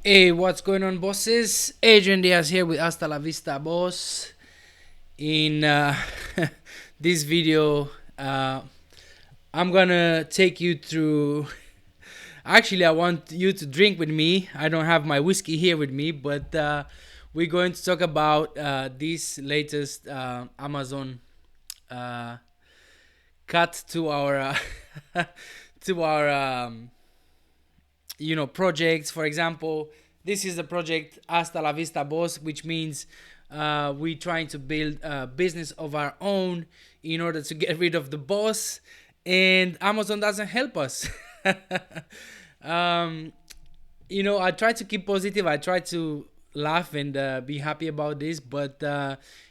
Hey, what's going on, bosses? Adrian Diaz here with Hasta La Vista Boss. In this video, I'm gonna take you through. Actually, I want you to drink with me. I don't have my whiskey here with me, but we're going to talk about this latest Amazon cut to our to our projects. For example, this is the project Hasta La Vista Boss, which means we're trying to build a business of our own in order to get rid of the boss, and Amazon doesn't help us. I try to keep positive. I try to laugh and be happy about this, but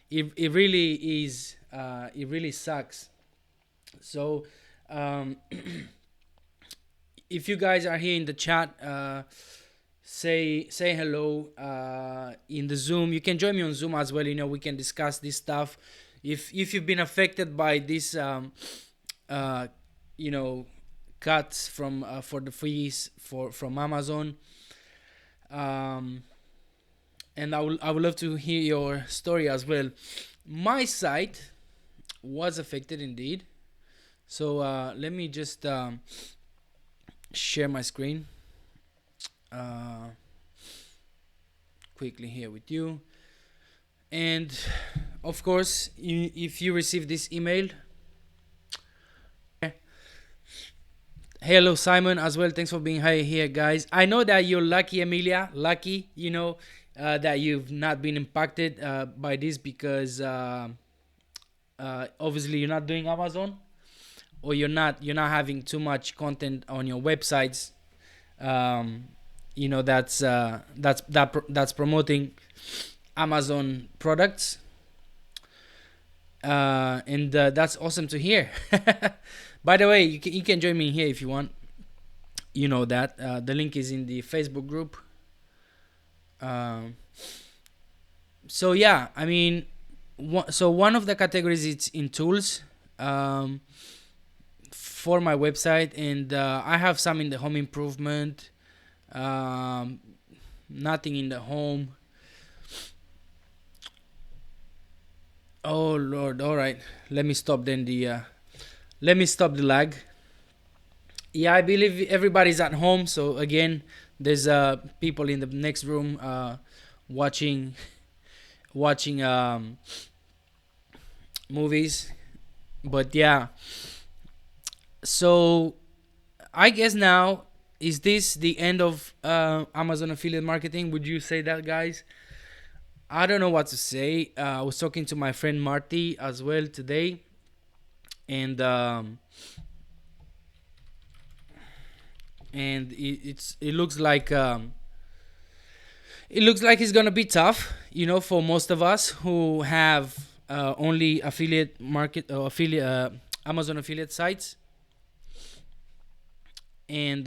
it really is. It really sucks. So if you guys are here in the chat, say hello in the Zoom. You can join me on Zoom as well. We can discuss this stuff. If you've been affected by this, cuts from for the fees from Amazon, and I would love to hear your story as well. My site was affected indeed. So let me just share my screen quickly here with you. And of course, if you receive this email, hello Simon as well, thanks for being here, guys. I know that you're lucky, Emilia, lucky, that you've not been impacted by this, because obviously you're not doing Amazon, or you're not having too much content on your websites, that's promoting Amazon products, and that's awesome to hear. By the way, you can join me here if you want. That the link is in the Facebook group. So yeah, I mean, one of the categories is in tools. For my website, and I have some in the home improvement, nothing in the home. Oh Lord, all right, let me stop the lag. Yeah, I believe everybody's at home, so again, there's people in the next room watching movies. But yeah, so I guess now, is this the end of Amazon affiliate marketing? Would you say that, guys? I don't know what to say. I was talking to my friend Marty as well today, and it looks like it's gonna be tough, for most of us who have only affiliate market or affiliate Amazon affiliate sites. And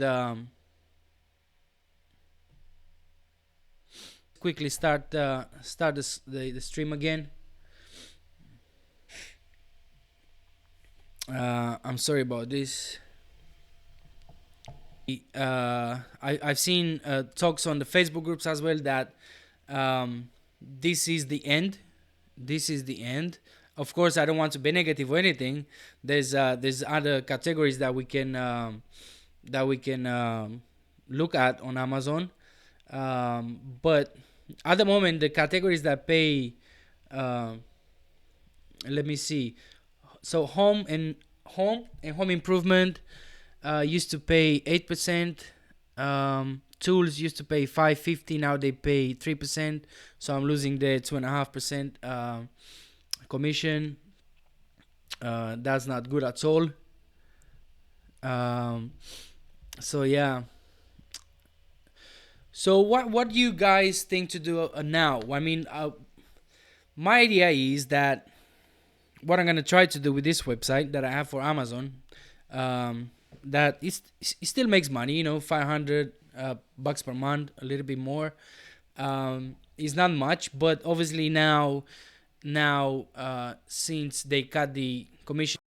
quickly start the stream again. I'm sorry about this. I've seen talks on the Facebook groups as well that this is the end. This is the end. Of course, I don't want to be negative or anything. There's other categories that we can look at on Amazon, but at the moment, the categories that pay, let me see. So home and home improvement used to pay 8%. Tools used to pay 550. Now they pay 3%. So I'm losing the 2.5% commission. That's not good at all. So yeah. So what do you guys think to do now? I mean, my idea is that what I'm gonna try to do with this website that I have for Amazon, um, that it still makes money. 500 bucks per month, a little bit more. It's not much, but obviously now since they cut the commission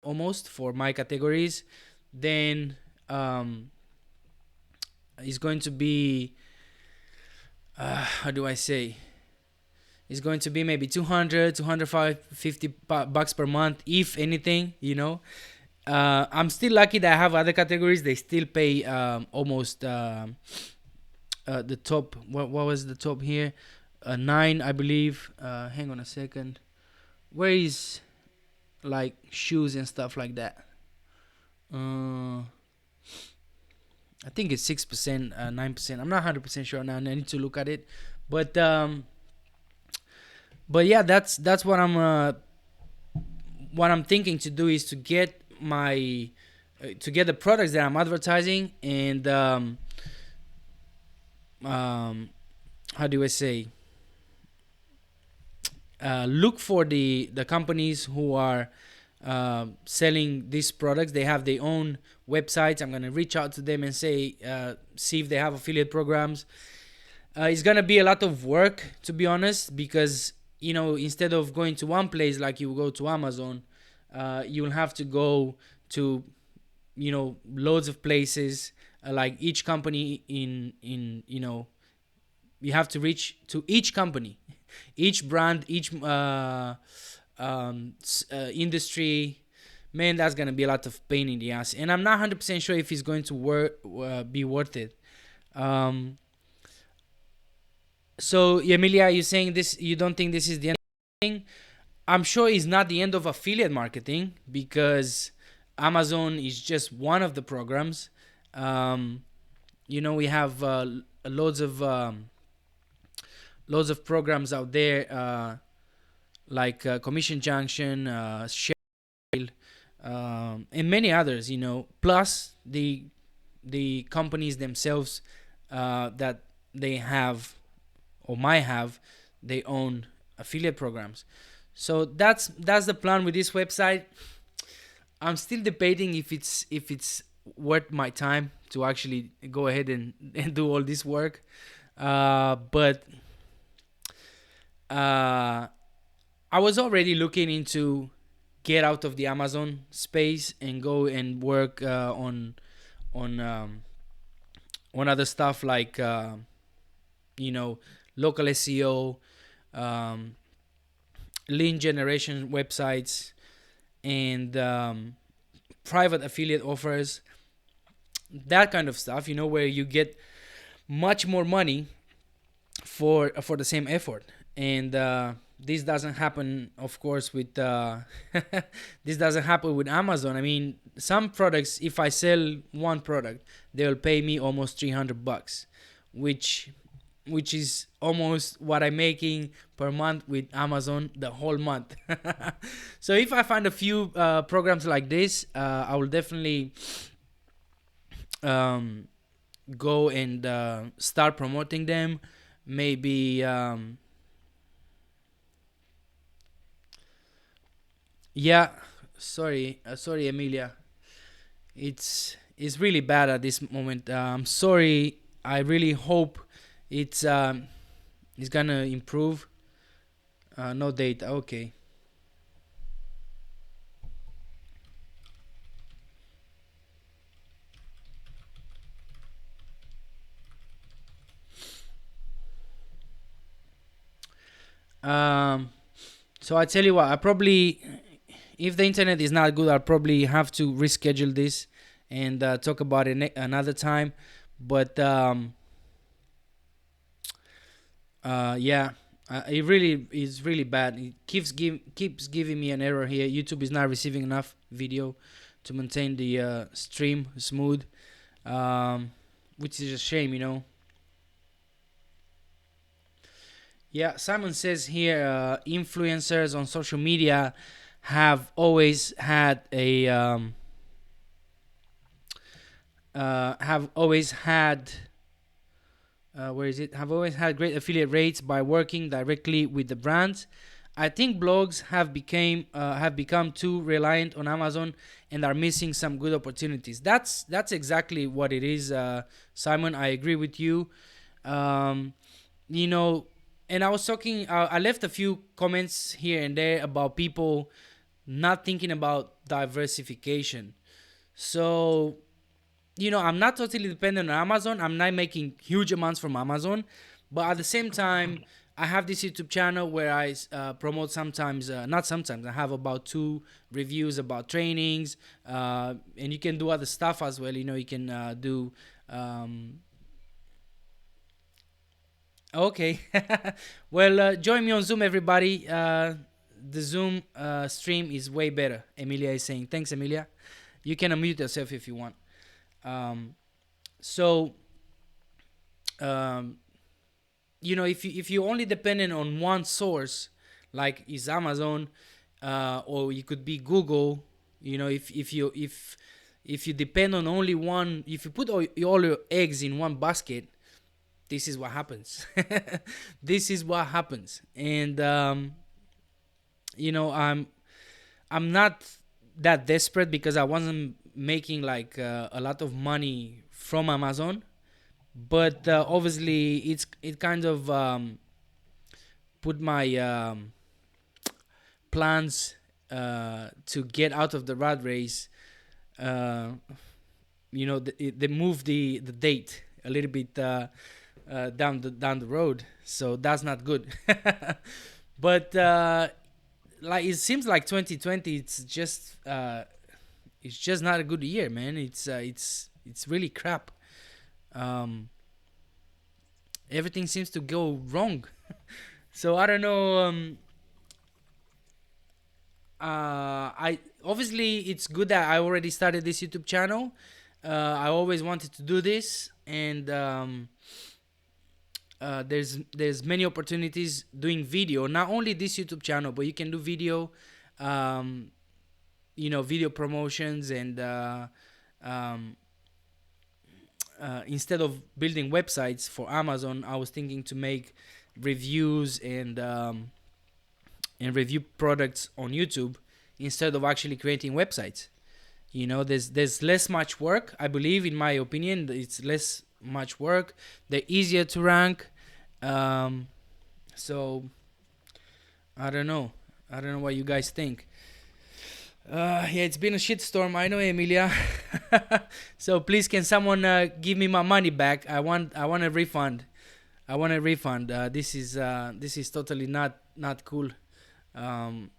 almost for my categories, then it's going to be how do I say? It's going to be maybe 200, 250 bucks per month, if anything. I'm still lucky that I have other categories. They still pay almost the top. What was the top here? 9, I believe. Hang on a second. Where is like shoes and stuff like that? Uh, I think it's 6%, 9%. I'm not 100% sure now. I need to look at it. But yeah, that's what I'm thinking to do is to get my to get the products that I'm advertising, and how do I say, look for the companies who are selling these products. They have their own websites. I'm gonna reach out to them and say, see if they have affiliate programs. It's gonna be a lot of work, to be honest, because instead of going to one place like you go to Amazon, you'll have to go to loads of places. Like each company in you have to reach to each company, each brand, each industry. Man, that's gonna be a lot of pain in the ass, and I'm not 100% sure if it's going to be worth it. um, so Emilia, you saying this? You don't think this is the end of the thing? I'm sure it's not the end of affiliate marketing, because Amazon is just one of the programs. Um, we have loads of programs out there, like Commission Junction, Share, and many others. Plus the companies themselves that they have or might have their own affiliate programs. So that's the plan with this website. I'm still debating if it's worth my time to actually go ahead and do all this work. But I was already looking into get out of the Amazon space and go and work on on other stuff like you know local SEO, um, lead generation websites, and private affiliate offers, that kind of stuff. Where you get much more money for the same effort. And this doesn't happen, of course, with this doesn't happen with Amazon. I mean, some products, if I sell one product, they'll pay me almost 300 bucks, which is almost what I'm making per month with Amazon the whole month. So if I find a few programs like this, I will definitely um, go and start promoting them. Maybe yeah. Sorry, Emilia. It's really bad at this moment. I'm sorry. I really hope it's gonna improve. No data. Okay. Um. So I tell you what. I probably, if the internet is not good, I'll probably have to reschedule this and talk about it another time. But yeah, it really is really bad. It keeps giving me an error here. YouTube is not receiving enough video to maintain the stream smooth, um, which is a shame. Yeah, Simon says here, influencers on social media have always had a have always had Where is it? Have always had great affiliate rates by working directly with the brands. I think blogs have become too reliant on Amazon and are missing some good opportunities. That's exactly what it is, Simon. I agree with you. Um, you know, and I was talking. I left a few comments here and there about people not thinking about diversification. So I'm not totally dependent on Amazon. I'm not making huge amounts from Amazon, but at the same time, I have this YouTube channel where I promote sometimes, not sometimes. I have about 2 reviews about trainings, and you can do other stuff as well. You can do. Okay, well, join me on Zoom, everybody. The Zoom stream is way better. Emilia is saying, thanks, Emilia. You can unmute yourself if you want. Um, so um, if you only dependent on one source, like is Amazon, or you could be Google. If you depend on only one, if you put all your eggs in one basket, this is what happens. This is what happens. And I'm not that desperate because I wasn't making like a lot of money from Amazon, but obviously it kind of put my plans to get out of the rat race. uh, they moved the date a little bit down the road, so that's not good. But like it seems like 2020, it's just not a good year, man. It's really crap. um Everything seems to go wrong. So I don't know. I obviously it's good that I already started this YouTube channel. I always wanted to do this, and there's many opportunities doing video. Not only this YouTube channel, but you can do video, um, video promotions, and um, instead of building websites for Amazon, I was thinking to make reviews and review products on YouTube instead of actually creating websites. There's less much work. I believe, in my opinion, it's less much work. They're easier to rank. So I don't know. I don't know what you guys think. Yeah, it's been a shitstorm. I know, Emilia. So please, can someone give me my money back? I want a refund. I want a refund. This is totally not cool. Um,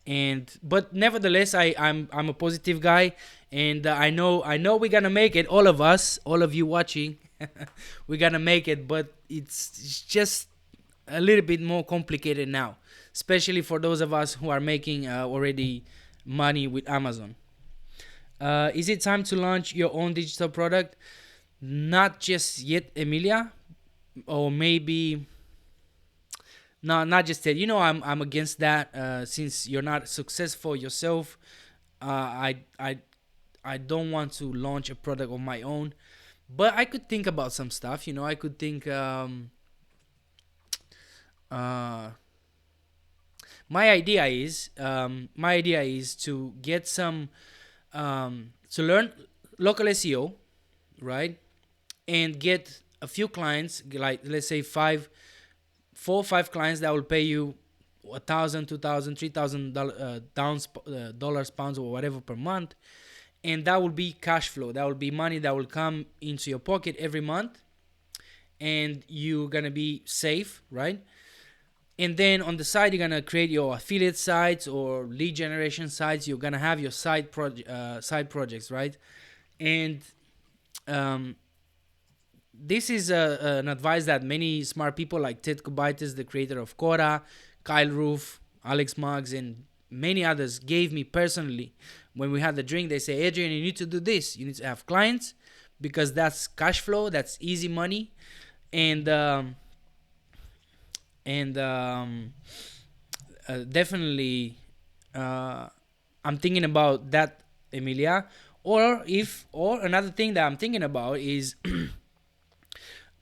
and but nevertheless, I'm a positive guy, and I know we're gonna make it. All of us, all of you watching, we're gonna make it. But it's just a little bit more complicated now, especially for those of us who are making already money with Amazon. Is it time to launch your own digital product? Not just yet, Emilia, or maybe no, not just yet. I'm against that. Since you're not successful yourself, I don't want to launch a product on my own. But I could think about some stuff. I could think. Uh, my idea is to get some to learn local SEO, right, and get a few clients, like let's say 4 or 5 clients that will pay you 1,000, 2,000, 3,000 dollars, pounds, or whatever per month, and that will be cash flow. That will be money that will come into your pocket every month, and you're gonna be safe, right? And then on the side, you're gonna create your affiliate sites or lead generation sites. You're gonna have your side projects, right? And um, this is an advice that many smart people like Ted Kubitis, the creator of Quora, Kyle Roof, Alex Maggs, and many others gave me personally. When we had the drink, they say, Adrian, you need to do this. You need to have clients because that's cash flow, that's easy money, and definitely I'm thinking about that, Emilia. Or another thing that I'm thinking about is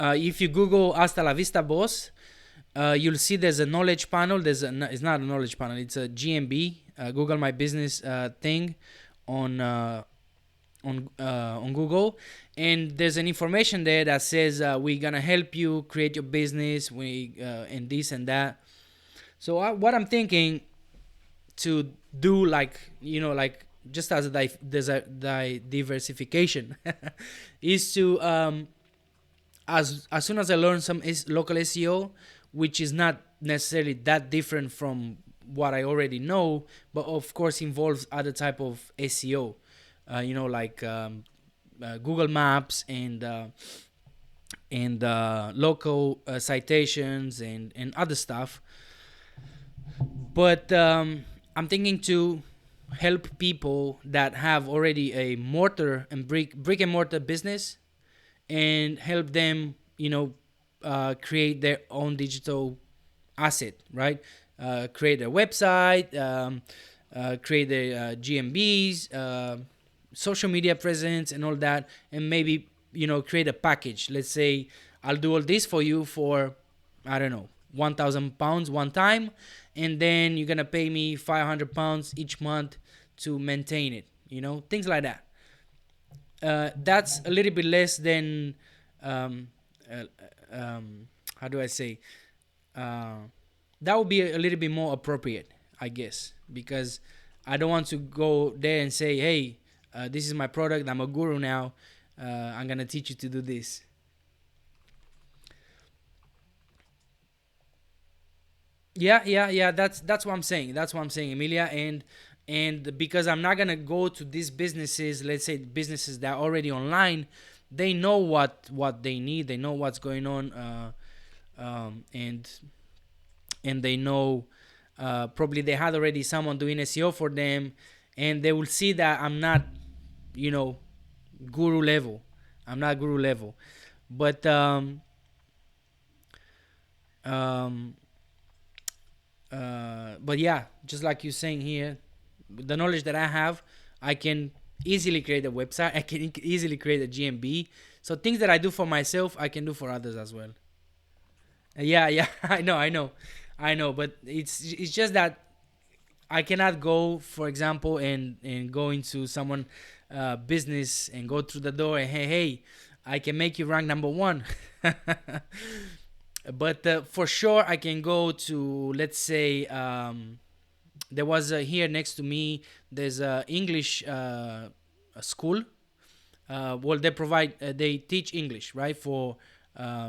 If you Google Hasta la Vista Boss, you'll see there's a knowledge panel. It's not a knowledge panel. It's a GMB, Google My Business thing on on Google, and there's an information there that says we're gonna help you create your business. And this and that. So what I'm thinking to do, like like just as there's a diversification, is to as soon as I learn some local SEO, which is not necessarily that different from what I already know, but of course involves other type of SEO, like Google Maps and local citations and other stuff. But I'm thinking to help people that have already a mortar and brick and mortar business, and help them, create their own digital asset, right? Create a website, create their GMBs, social media presence, and all that, and maybe create a package. Let's say I'll do all this for you for, I don't know, £1,000 one time, and then you're gonna pay me £500 each month to maintain it. Things like that. That's a little bit less than uh, how do I say? Uh, that would be a little bit more appropriate, I guess, because I don't want to go there and say, "Hey, this is my product. I'm a guru now. I'm gonna teach you to do this." Yeah. That's what I'm saying. That's what I'm saying, Emilia. And because I'm not gonna go to these businesses, let's say businesses that are already online, they know what they need. They know what's going on, and they know, probably they had already someone doing SEO for them, and they will see that I'm not, you know, guru level. I'm not guru level, but um, but yeah, just like you're saying here, the knowledge that I have, I can easily create a website. I can easily create a GMB. So things that I do for myself, I can do for others as well. Yeah, I know. But it's just that I cannot go, for example, and go into someone business and go through the door and hey, I can make you rank number one. But for sure, I can go to, let's say, there was here next to me. There's a English a school. Well, they teach English, right, for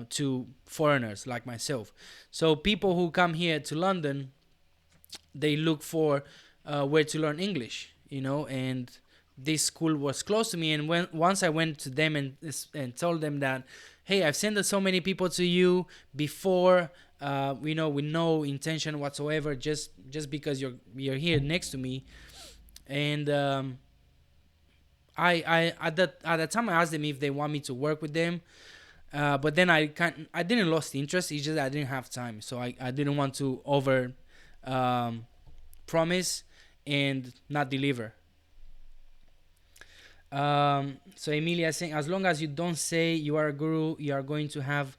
to foreigners like myself. So people who come here to London, they look for where to learn English, and this school was close to me. And when once I went to them and told them that, hey, I've sent so many people to you before, with no intention whatsoever, just because you're here next to me. And I at the time I asked them if they want me to work with them, but then I didn't lost interest. It's just I didn't have time, so I didn't want to over um, promise and not deliver. So Emilia is saying, as long as you don't say you are a guru, you are going to have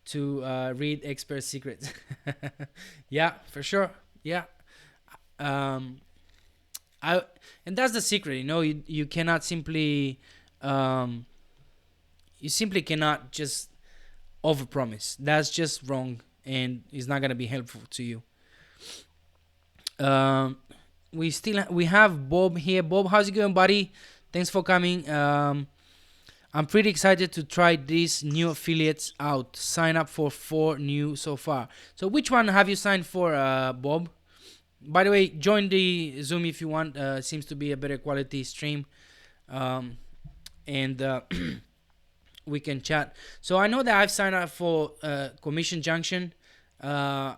to read expert secrets. Yeah, for sure. Yeah. Um, I and that's the secret. You cannot simply um, you simply cannot just overpromise. That's just wrong, and it's not gonna be helpful to you. Um, we have Bob here. Bob, how's it going, buddy? Thanks for coming. I'm pretty excited to try these new affiliates out. Sign up for 4 new so far. So which one have you signed for, Bob? By the way, join the Zoom if you want. Seems to be a better quality stream, and we can chat. So I know that I've signed up for Commission Junction, uh,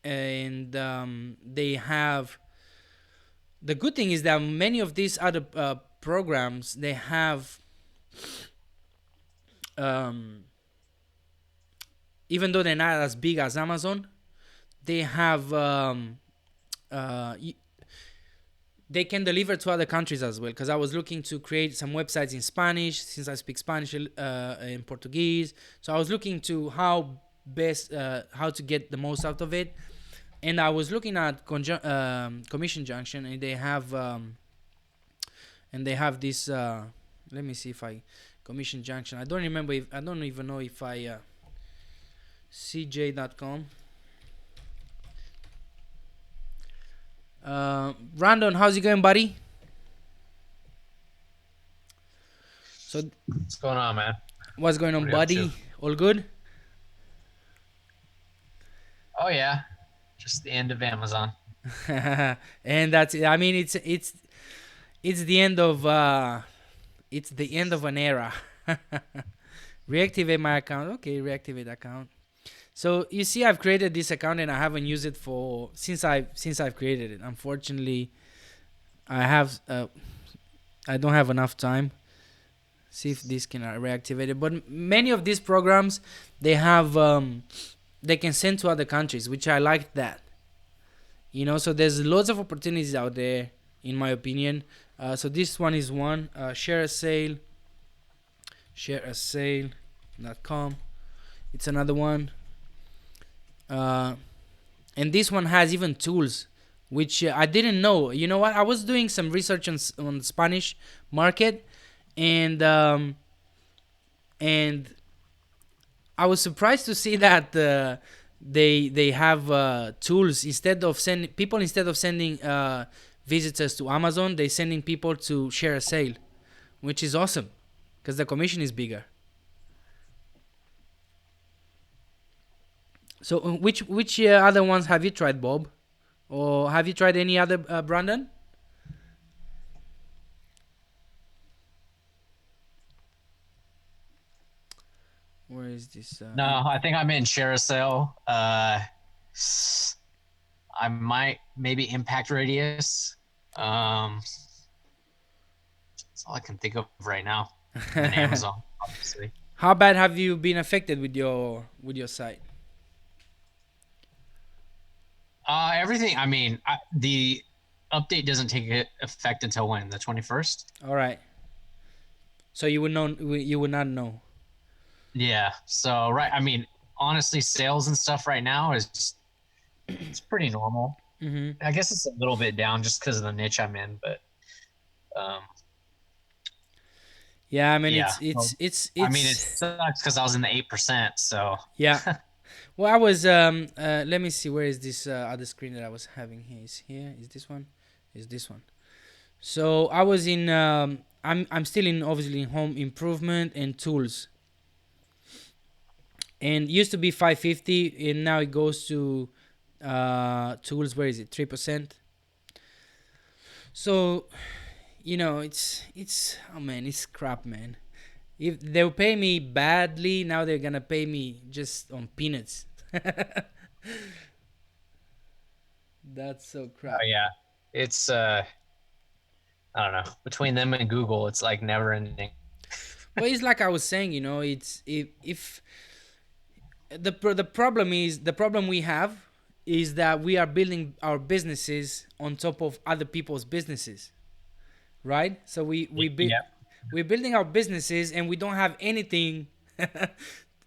and they have. The good thing is that many of these other programs, they have, um, even though they're not as big as Amazon, they have, uh, they can deliver to other countries as well. Because I was looking to create some websites in Spanish, since I speak Spanish and Portuguese. So I was looking to how to get the most out of it. And I was looking at Commission Junction, and they have this. Let me see if I Commission Junction. I don't remember. I don't even know if I cj.com. Randon, how's it going, buddy? So, What's going on, man? what's going on, What are you up to? buddy? All good? Oh yeah, just the end of Amazon. And that's it. I mean, it's the end of an era. Reactivate my account. Okay, reactivate account. So you see, I've created this account and I haven't used it for since I've created it. Unfortunately, I have I don't have enough time. See if this can reactivate it. But many of these programs, they have they can send to other countries, which I like that. So there's lots of opportunities out there, in my opinion. So this one is one. Share a sale. Shareasale.com. It's another one. And this one has even tools, which I didn't know. You know what? I was doing some research on the Spanish market, and I was surprised to see that they have tools. Instead of sending visitors to Amazon, they sending people to share a sale, which is awesome because the commission is bigger. So which other ones have you tried, Bob? Or have you tried any other, Brandon? Where is this? No, I think I'm in Shareasale. I might maybe Impact Radius. That's all I can think of right now. And then Amazon, obviously. How bad have you been affected with your site? Everything. I mean, the update doesn't take effect until when? The 21st? All right. So you would not know. Yeah. So right. I mean, honestly, sales and stuff right now is it's pretty normal. Mm-hmm. I guess it's a little bit down just because of the niche I'm in, but um, Yeah, I mean yeah. I mean, it it's sucks because I was in the 8%. So yeah. Well, I was let me see, where is this other screen that I was having here? Is here? Is this one? Is this one? So I was in I'm still in, obviously, in home improvement and tools. And used to be 550, and now it goes to tools. Where is it? 3%. So it's oh man, it's crap, man. If they'll pay me badly, now they're gonna pay me just on peanuts. That's so crap. yeah, it's I don't know. Between them and Google, it's like never ending. Well, it's like I was saying, it's if the problem we have is that we are building our businesses on top of other people's businesses, right? So Yeah. we're building our businesses and we don't have anything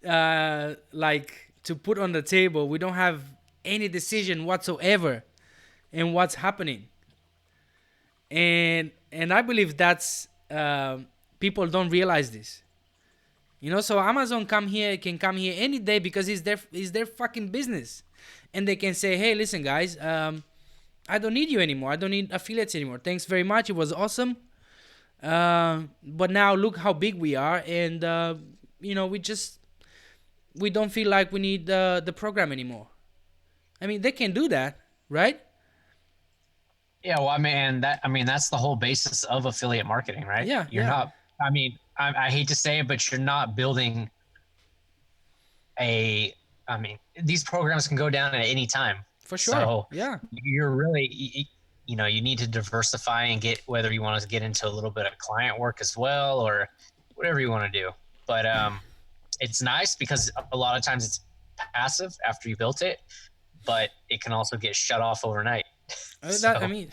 like to put on the table. We don't have any decision whatsoever in what's happening, and I believe that's people don't realize this. So Amazon can come here any day because it's their fucking business, and they can say, hey, listen, guys, I don't need you anymore. I don't need affiliates anymore. Thanks very much. It was awesome. But now look how big we are, and we don't feel like we need the program anymore. I mean, they can do that, right? Yeah, well, I mean that's the whole basis of affiliate marketing, right? Yeah, You're yeah, not. I mean, I hate to say it, but you're not building a. I mean, these programs can go down at any time, for sure. so Yeah, you're really, you need to diversify and get whether you want to get into a little bit of client work as well or whatever you want to do. But it's nice because a lot of times it's passive after you built it, but it can also get shut off overnight. That I So mean,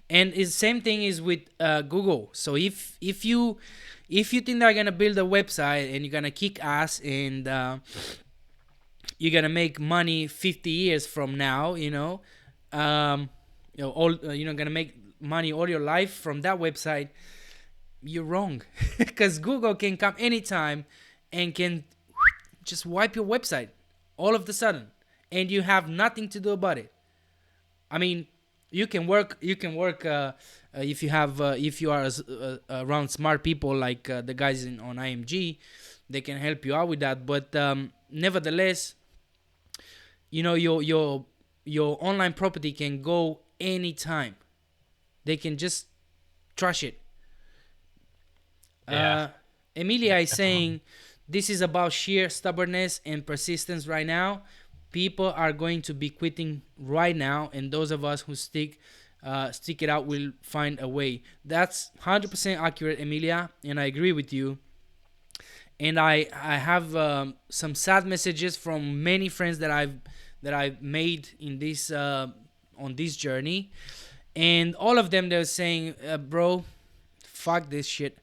and it's same thing is with Google. So if you think they're gonna build a website and you're gonna kick ass and you're gonna make money 50 years from now, all gonna make money all your life from that website, you're wrong, because Google can come anytime and can just wipe your website all of the sudden, and you have nothing to do about it. I mean, you can work if you are around smart people like the guys on IMG, they can help you out with that. But nevertheless, your online property can go anytime. They can just trash it. yeah, uh, Emilia is definitely. saying this is about sheer stubbornness and persistence right now. People are going to be quitting right now, and those of us who stick it out will find a way. That's 100% accurate, Emilia, and I agree with you. And I have some sad messages from many friends that I've made in this on this journey, and all of them they're saying, bro, fuck this shit,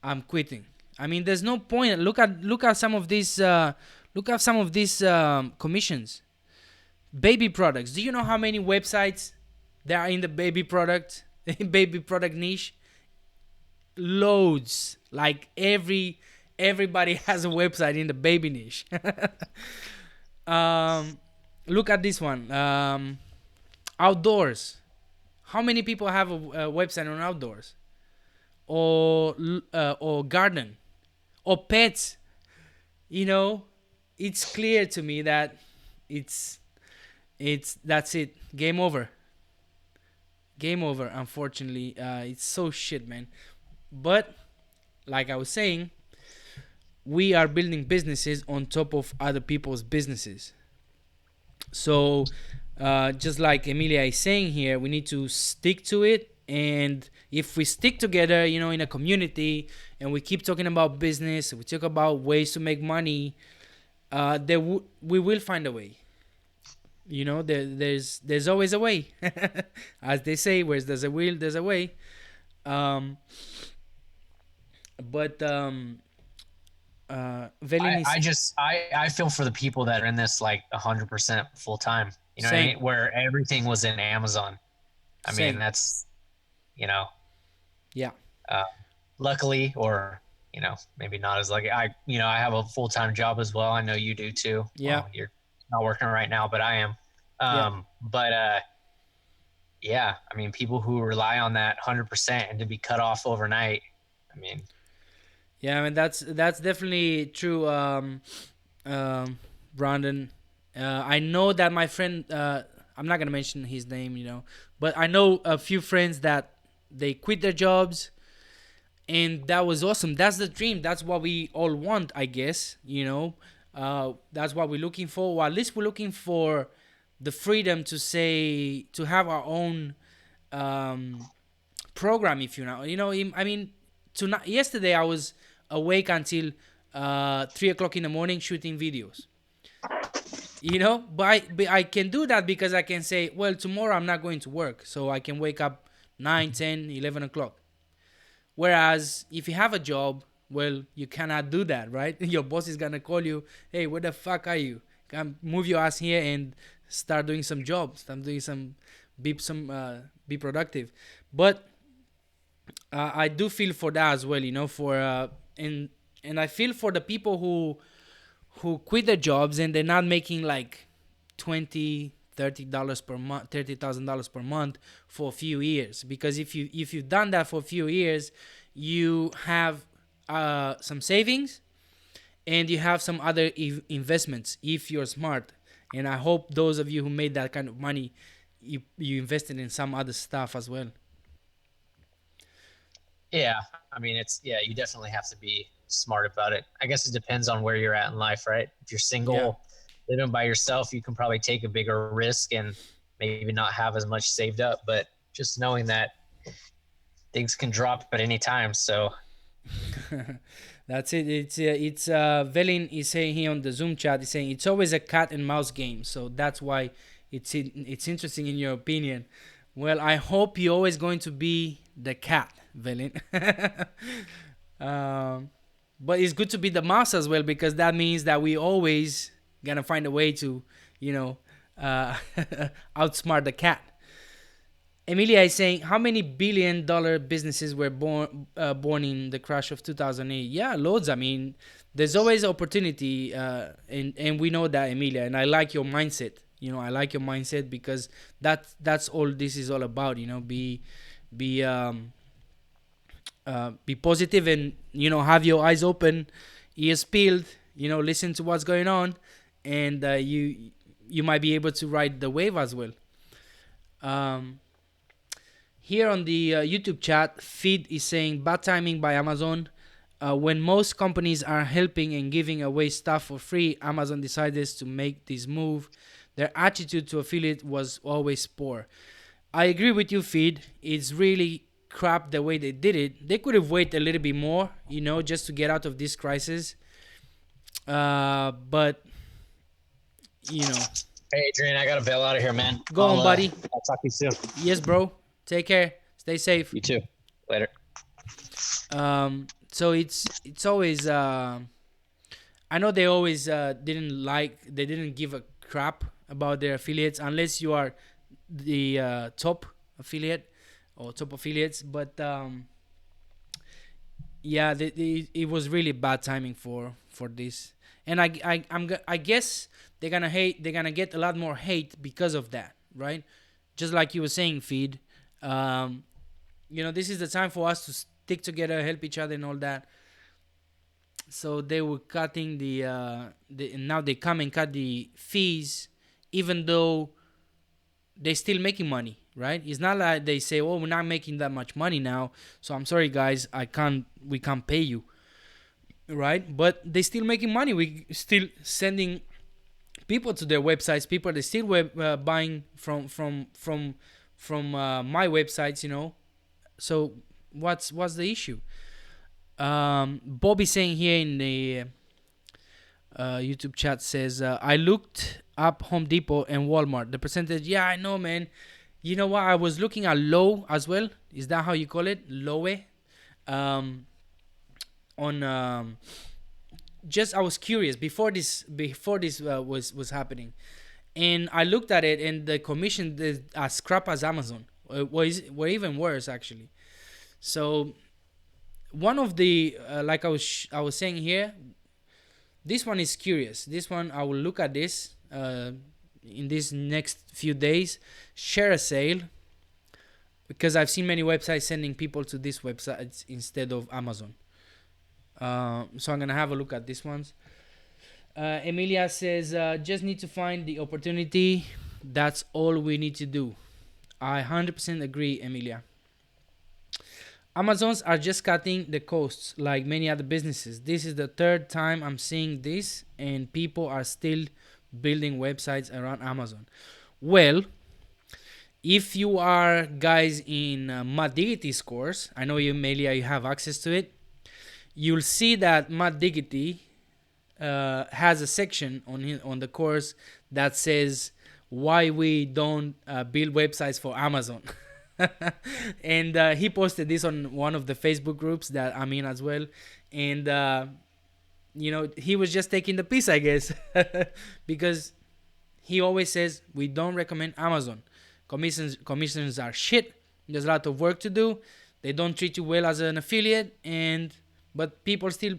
I'm quitting. I mean, there's no point. Look at some of these commissions. Baby products. Do you know how many websites there are in the baby product baby product niche? Loads. Like everybody has a website in the baby niche. um, Look at this one. Outdoors. How many people have a website on outdoors or garden or pets? You know, it's clear to me that it's that's it. Game over. Game over. Unfortunately, it's so shit, man. But like I was saying, we are building businesses on top of other people's businesses. So, just like Emilia is saying here, we need to stick to it. And if we stick together, in a community, and we keep talking about business, we talk about ways to make money, we will find a way. There's always a way, as they say. Where there's a will, there's a way. Um, but Velin I is just I feel for the people that are in this like 100% full time. You know what I same, mean? Where everything was in Amazon. I mean, same. that's you know, Yeah, uh, luckily, or maybe not as lucky. I have a full time job as well. I know you do too. yeah, Well, you're not working right now, but I am. yeah. But yeah, I mean, people who rely on that 100% and to be cut off overnight. I mean, Yeah, I mean that's definitely true, um, Brandon. I know that my friend. I'm not gonna mention his name, but I know a few friends that they quit their jobs, and that was awesome. That's the dream. That's what we all want, I guess. That's what we're looking for. Or at least we're looking for the freedom to have our own um, program, if you know. I mean, tonight, yesterday I was awake until 3 o'clock in the morning shooting videos. But I can do that because I can say, well, tomorrow I'm not going to work, so I can wake up 9, 10, 11 o'clock. Whereas if you have a job, well, you cannot do that, right? Your boss is gonna call you, hey, where the fuck are you? Come move your ass here and start doing some jobs. Start doing be productive. But I do feel for that as well, for and I feel for the people who quit their jobs and they're not making like 20, $30 per month, $30,000 per month for a few years. Because if you've done that for a few years, you have some savings and you have some other investments if you're smart. And I hope those of you who made that kind of money, you invested in some other stuff as well. yeah, I mean, you definitely have to be smart about it. I guess it depends on where you're at in life, right? If you're Yeah. single, living by yourself, you can probably take a bigger risk and maybe not have as much saved up, but just knowing that things can drop at any time. So, That's it. It's Velin is saying here on the Zoom chat. He's saying it's always a cat and mouse game. So that's why it's interesting in your opinion. Well, I hope you're always going to be the cat, Velin. um, but it's good to be the mouse as well, because that means that we always gonna find a way to, you know, uh, outsmart the cat. Emilia is saying, how many billion-dollar businesses were born in the crash of 2008? Yeah, loads. I mean, there's always opportunity, and we know that, Emilia. And I like your mindset. I like your mindset, because that's all this is all about. Be be positive, and have your eyes open, ears peeled. Listen to what's going on, and you might be able to ride the wave as well. Um, Here on the YouTube chat, Feed is saying bad timing by Amazon. When most companies are helping and giving away stuff for free, Amazon decided to make this move. Their attitude to affiliate was always poor. I agree with you, Feed. It's really crap the way they did it. They could have waited a little bit more, just to get out of this crisis. But, you know, Hey, Adrian, I got to bail out of here, man. go on, buddy. I'll talk to you soon. Yes, bro. Take care. Stay safe. You too. Later. So it's always I know they always they didn't give a crap about their affiliates, unless you are the top affiliate or top affiliates. But yeah, it was really bad timing for this. And I guess they're gonna get a lot more hate because of that, right? Just like you were saying, Feed. um this is the time for us to stick together, help each other, and all that. So they were cutting and now they come and cut the fees, even though they're still making money, right? It's not like they say, "Oh, we're not making that much money now, so I'm sorry, guys, we can't pay you," right? But they're still making money. We still sending people to their websites. People they still buying from my websites. So what's the issue? Bobby saying here in the YouTube chat says, I looked up Home Depot and Walmart. The percentage, yeah, I know, man. You know what? I was looking at low as well. Is that how you call it? Lowe. On just I was curious before this was happening, and I looked at it, and the commission is as crap as Amazon. Were even worse, actually. So one of the like I was saying here, this one is curious. This one I will look at this in these next few days. Share a sale, because I've seen many websites sending people to these websites instead of Amazon. So I'm gonna have a look at these ones. Emilia says, just need to find the opportunity. That's all we need to do. I 100% agree, Emilia. Amazons are just cutting the costs like many other businesses. This is the third time I'm seeing this, and people are still building websites around Amazon. Well, if you are guys in Matt Diggity's course, I know you, Melia, you have access to it. You'll see that Matt Diggity has a section on the course that says why we don't build websites for Amazon. And he posted this on one of the Facebook groups that I'm in as well. And he was just taking the piece, I guess. Because he always says we don't recommend Amazon. Commissions are shit. There's a lot of work to do. They don't treat you well as an affiliate, but people still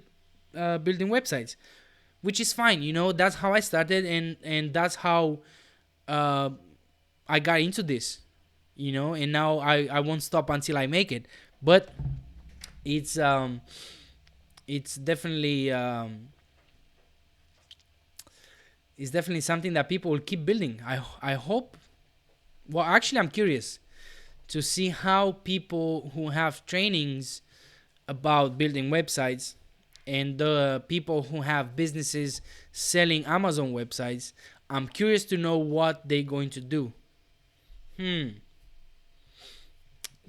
building websites, which is fine. That's how I started, and that's how I got into this. And now I won't stop until I make it. But it's definitely something that people will keep building. I hope. Well, actually, I'm curious to see how people who have trainings about building websites and the people who have businesses selling Amazon websites, I'm curious to know what they're going to do.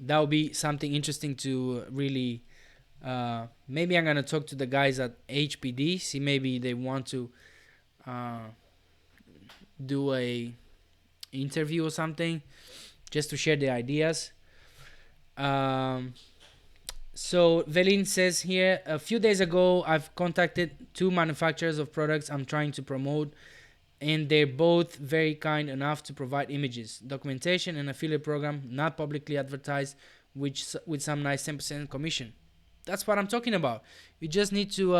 That would be something interesting to really maybe I'm gonna talk to the guys at HPD, see maybe they want to do a interview or something. just to share the ideas. Um, so Velin says here, a few days ago, I've contacted two manufacturers of products I'm trying to promote, and they're both very kind enough to provide images, documentation, and affiliate program, not publicly advertised, which with some nice 10% commission. That's what I'm talking about. You just need to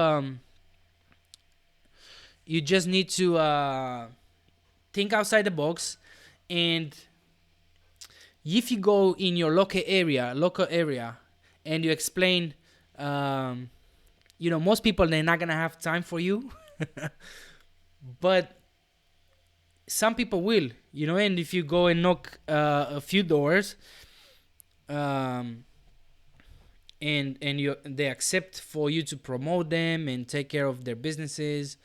think outside the box, and if you go in your local area, and you explain, um, most people, they're not gonna have time for you, but some people will, and if you go and knock a few doors, um, and they accept for you to promote them and take care of their businesses,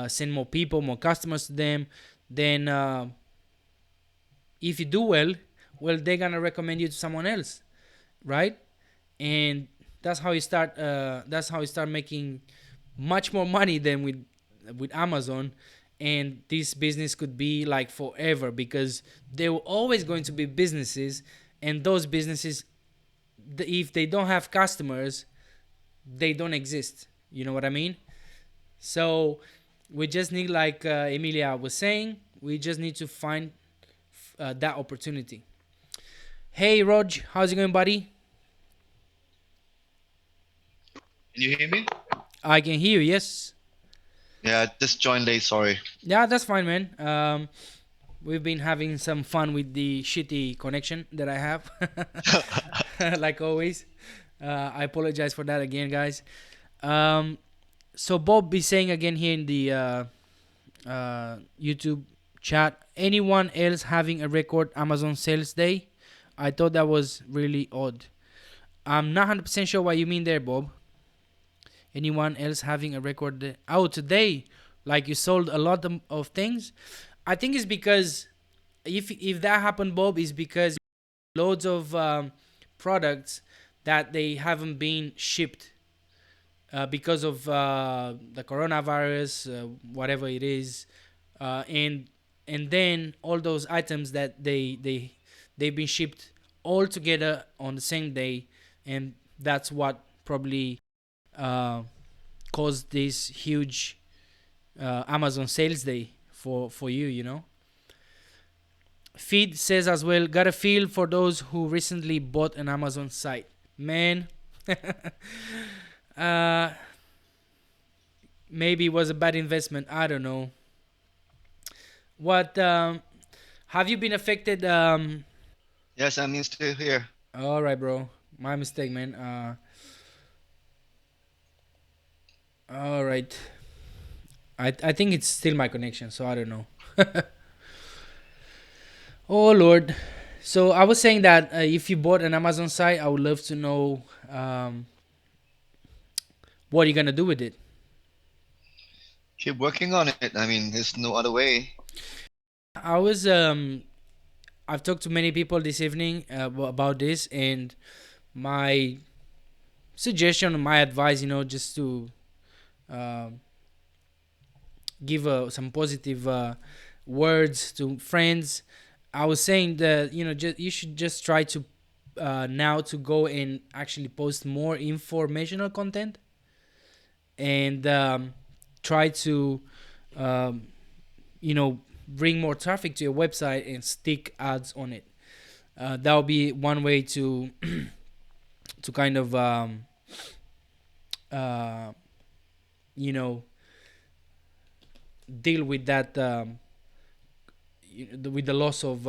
send more people, more customers to them, then if you do well, they're gonna recommend you to someone else, right? And that's how you start. That's how you start making much more money than with Amazon. And this business could be like forever, because there were always going to be businesses, and those businesses, if they don't have customers, they don't exist. You know what I mean? So we just need, like Emilia was saying, we just need to find that opportunity. Hey, Rog, how's it going, buddy? Can you hear me? I can hear you. Yes. Yeah, just joined late, sorry. Yeah, that's fine, man. We've been having some fun with the shitty connection that I have, like always. I apologize for that again, guys. So Bob is saying again here in the YouTube chat, anyone else having a record Amazon sales day? I thought that was really odd. I'm not 100% sure what you mean there, Bob. Anyone else having a record day? Oh, today, like you sold a lot of things? I think it's because, if that happened, Bob, is because loads of products that they haven't been shipped because of the coronavirus, whatever it is, and then all those items that they've been shipped all together on the same day, and that's what probably caused this huge Amazon sales day for you, Feed says as well, got a feel for those who recently bought an Amazon site. Man, maybe it was a bad investment. I don't know. What have you been affected? Yes, I'm still here. All right, bro. My mistake, man. All right. I think it's still my connection, so I don't know. Oh Lord. So I was saying that if you bought an Amazon site, I would love to know what you're gonna do with it. Keep working on it. I mean, there's no other way. I was I've talked to many people this evening about this, and my suggestion, my advice, just to give some positive words to friends. I was saying that you should just try to now to go and actually post more informational content, and try to um, bring more traffic to your website and stick ads on it. That would be one way to to kind of uh, deal with that, with the loss of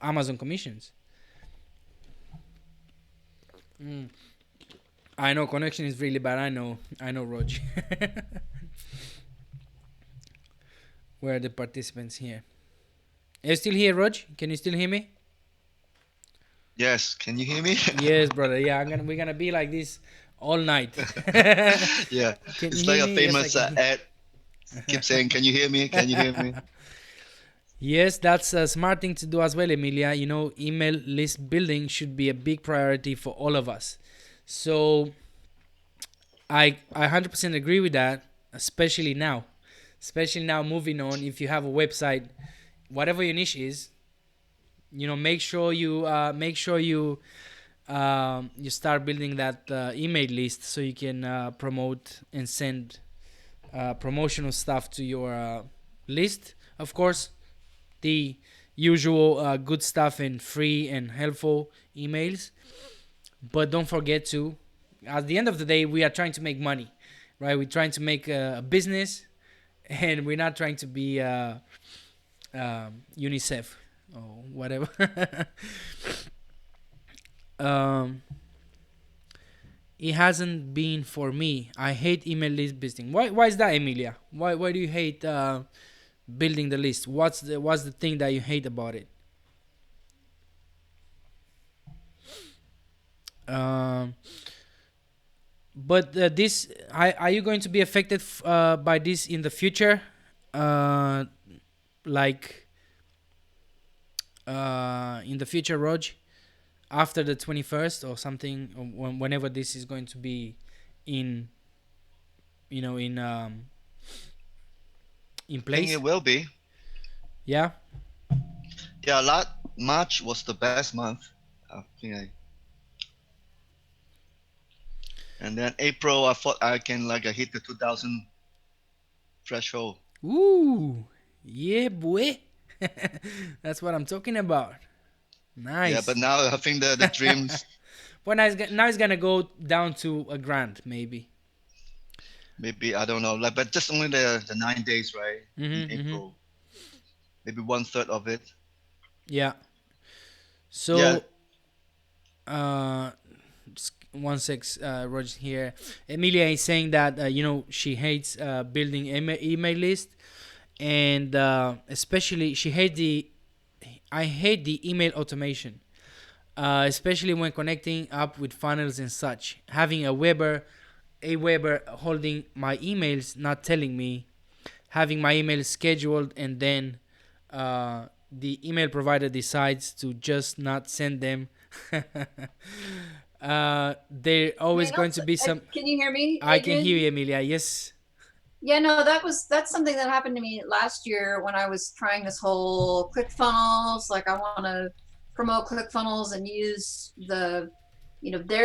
Amazon commissions. I know connection is really bad. I know, Rog. Where are the participants here? Are you still here, Rog? Can you still hear me? Yes, can you hear me? Yes, brother. Yeah, we're gonna be like this all night. Yeah, Can you it's like hear a me? Yes, I famous can. ad. Keep saying, "Can you hear me? Can you hear me?" Yes, that's a smart thing to do as well, Emilia. Email list building should be a big priority for all of us. So I 100% agree with that, especially now. Especially now, moving on, if you have a website, whatever your niche is, make sure you start building that email list so you can promote and send promotional stuff to your list. Of course, the usual good stuff and free and helpful emails. But don't forget to, at the end of the day, we are trying to make money, right? We're trying to make a business, and we're not trying to be UNICEF or whatever. um, it hasn't been for me. I hate email list building. Why is that, Emilia? Why do you hate building the list? What's the thing that you hate about it? Um, but this, are you going to be affected by this in the future? Uh, like in the future, Rog, after the 21st or something, or whenever this is going to be in, in I think place. it will be. Yeah. Yeah, March was the best month. I think and then April, I thought I can like hit the 2,000 threshold. Ooh. Yeah, boy. That's what I'm talking about. Yeah, but Nice. now I think the dreams Well, now it's gonna go down to a grand, maybe. maybe I don't know, like but just only the 9 days, right? In Mm-hmm. April, maybe one third of it. Yeah. Yeah, So, uh, one six, Roger here. Emilia is saying that she hates building email list, and especially she hates the. I hate the email automation, especially when connecting up with funnels and such. Having a Weber holding my emails, not telling me, having my emails scheduled, and then the email provider decides to just not send them. There always going to be some. Can you hear me, I can Adrian? hear you, Emilia. Yes. Yeah, no, that's something that happened to me last year when I was trying this whole ClickFunnels. Like I want to promote ClickFunnels and use their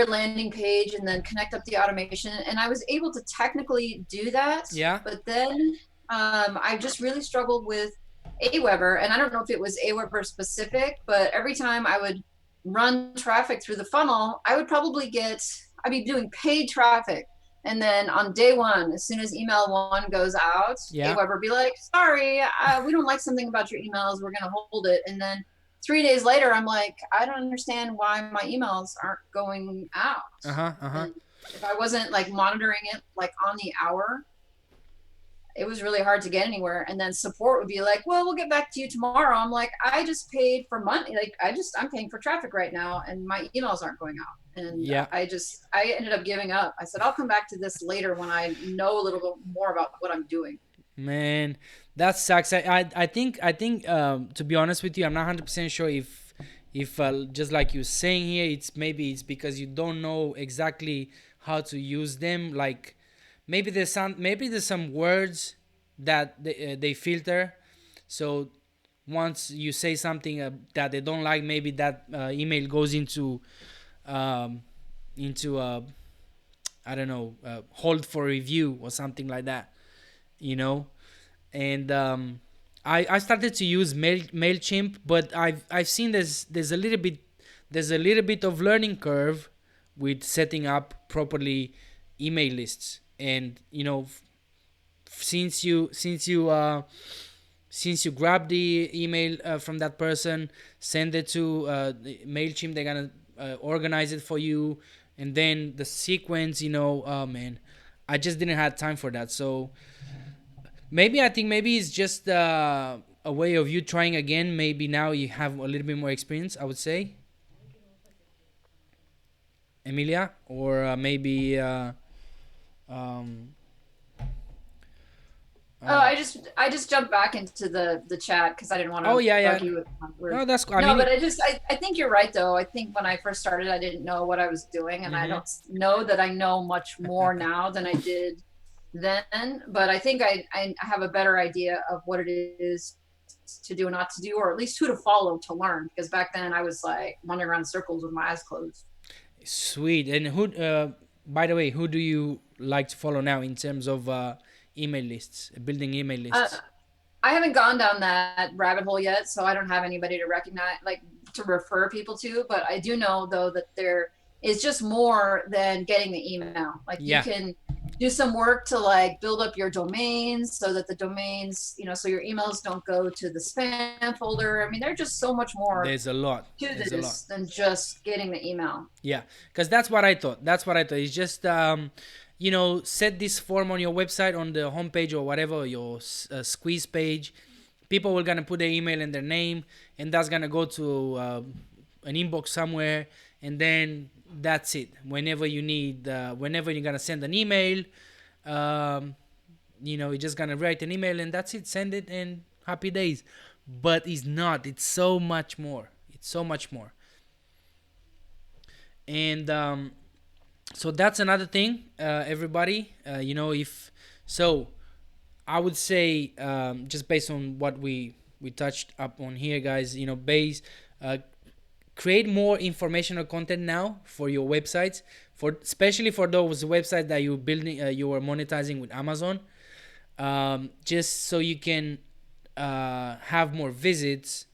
landing page and then connect up the automation. And I was able to technically do that. Yeah. But then I just really struggled with Aweber, and I don't know if it was Aweber specific, but every time I would run traffic through the funnel, I'd be doing paid traffic. And then on day one, as soon as email one goes out, Yeah. Aweber be like, sorry, we don't like something about your emails. We're going to hold it. And then 3 days later, I'm like, I don't understand why my emails aren't going out. And if I wasn't like monitoring it like on the hour, it was really hard to get anywhere. And then support would be like, well, we'll get back to you tomorrow. I'm like, I just paid for money. Like I'm paying for traffic right now and my emails aren't going out. And Yeah. I ended up giving up. I said, I'll come back to this later when I know a little bit more about what I'm doing. Man, that sucks. I think to be honest with you, I'm not 100% sure if just like you're saying here, it's because you don't know exactly how to use them. Like maybe there's some words that they filter. So once you say something that they don't like, maybe that email goes um, into I don't know, hold for review or something like that. You know, and I started to use Mailchimp, but I've seen there's a little bit of learning curve with setting up properly email lists, and since you grab the email from that person, send it to Mailchimp, they're gonna organize it for you, and then the sequence, oh man, I just didn't have time for that. So maybe it's just a way of you trying again. Maybe now you have a little bit more experience, I would say, Emilia, or maybe um, I just jumped back into the chat because I didn't want to Oh, yeah. bug you with my words. No, that's cool. But I think you're right though. I think when I first started, I didn't know what I was doing, and I don't know that I know much more now than I did then. But I think I have a better idea of what it is to do and not to do, or at least who to follow to learn. Because back then I was like running around in circles with my eyes closed. Sweet. And who, by the way, who do you like to follow now in terms of email lists, building email lists? I haven't gone down that rabbit hole yet, so I don't have anybody to recognize, like to refer people to. But I do know though that there is just more than getting the email. Like you can do some work to like build up your domains so that the domains, you know, so your emails don't go to the spam folder. I mean, there's just so much more. There's a lot to this than just getting the email. Yeah, because that's what I thought. It's just you know, set this form on your website, on the homepage or whatever, your squeeze page. People will gonna put their email and their name, and that's gonna go to an inbox somewhere, and then that's it. Whenever you need, whenever you're gonna send an email, you know, you're just gonna write an email and that's it. Send it and happy days. But it's not. It's so much more. And so that's another thing, everybody. You know, if so, I would say just based on what we touched up on here, guys. You know, create more informational content now for your websites, especially for those websites that you're building, you are monetizing with Amazon, just so you can have more visits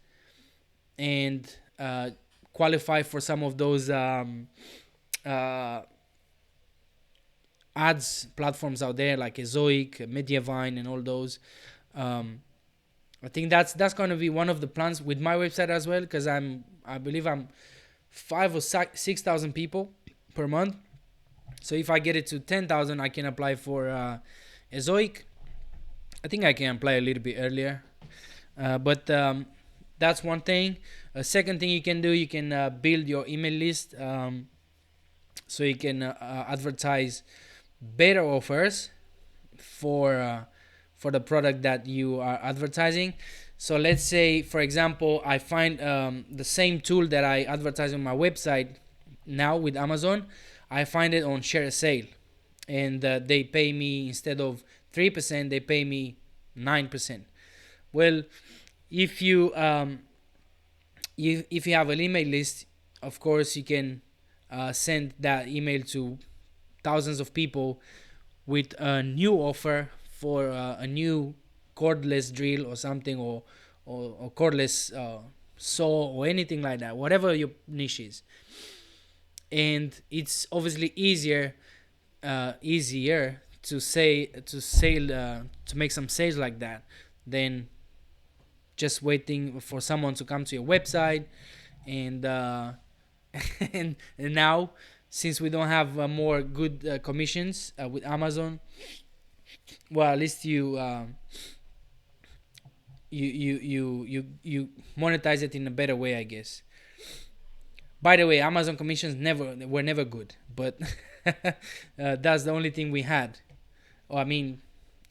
and qualify for some of those ads platforms out there like Ezoic, Mediavine, and all those. I think that's going to be one of the plans with my website as well, because I believe I'm 5,000 or 6,000 people per month. So if I get it to 10,000, I can apply for Ezoic. I think I can apply a little bit earlier, but that's one thing. A second thing you can do, you can build your email list, so you can advertise better offers for the product that you are advertising. So let's say, for example, I find the same tool that I advertise on my website now with Amazon, I find it on Share a Sale, and they pay me, instead of 3%, they pay me 9%. Well, if you if you have an email list, of course you can send that email to thousands of people with a new offer for a new cordless drill or something, or cordless saw or anything like that, whatever your niche is. And it's obviously easier to make some sales like that than just waiting for someone to come to your website. And and now, since we don't have more good commissions with Amazon, well, at least you monetize it in a better way, I guess. By the way, Amazon commissions were never good, but that's the only thing we had. I mean,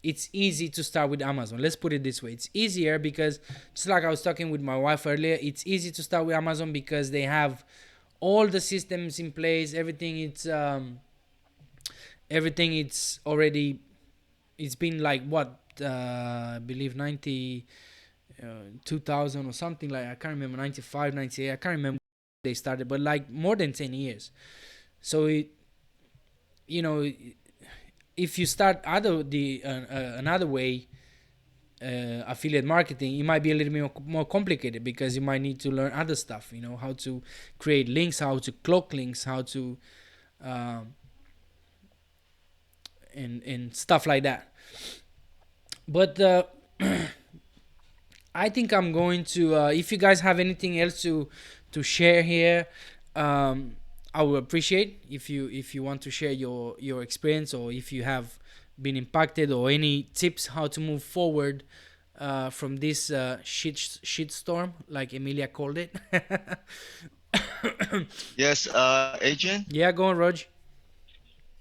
it's easy to start with Amazon. Let's put it this way. It's easier because, just like I was talking with my wife earlier, it's easy to start with Amazon because they have all the systems in place. Everything it's already, it's been like what, I believe 2000 or something, like, I can't remember, 95, 98, I can't remember they started, but like more than 10 years. So if you start another way, affiliate marketing, it might be a little bit more complicated, because you might need to learn other stuff, how to create links, how to cloak links, how to and stuff like that. But I think I'm going to if you guys have anything else to share here, I would appreciate if you want to share your experience, or if you have been impacted, or any tips how to move forward from this shit storm, like Emilia called it. Yes, Adrian? Yeah, go on, Rog.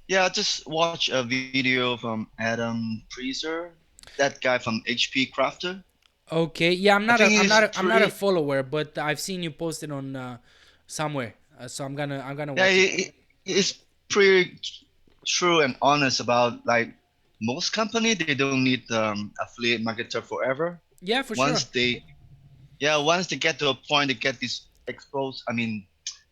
Yeah, I just watched a video from Adam Preezer, that guy from HP Crafter. Okay, yeah, I'm not a follower, but I've seen you post it on somewhere, so I'm gonna watch it. It's pretty true and honest about, like, most company, they don't need affiliate marketer forever. Yeah, for sure. Once they, yeah, once they get to a point, they get this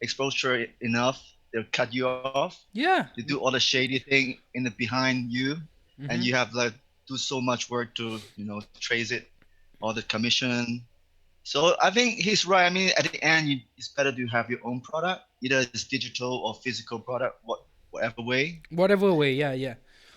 exposure enough, they'll cut you off. Yeah. They do all the shady thing in the behind you, and Mm-hmm. you have like do so much work to trace it, all the commission. So I think he's right. I mean, at the end, it's better to have your own product, either it's digital or physical product, whatever way. Whatever way, yeah, yeah.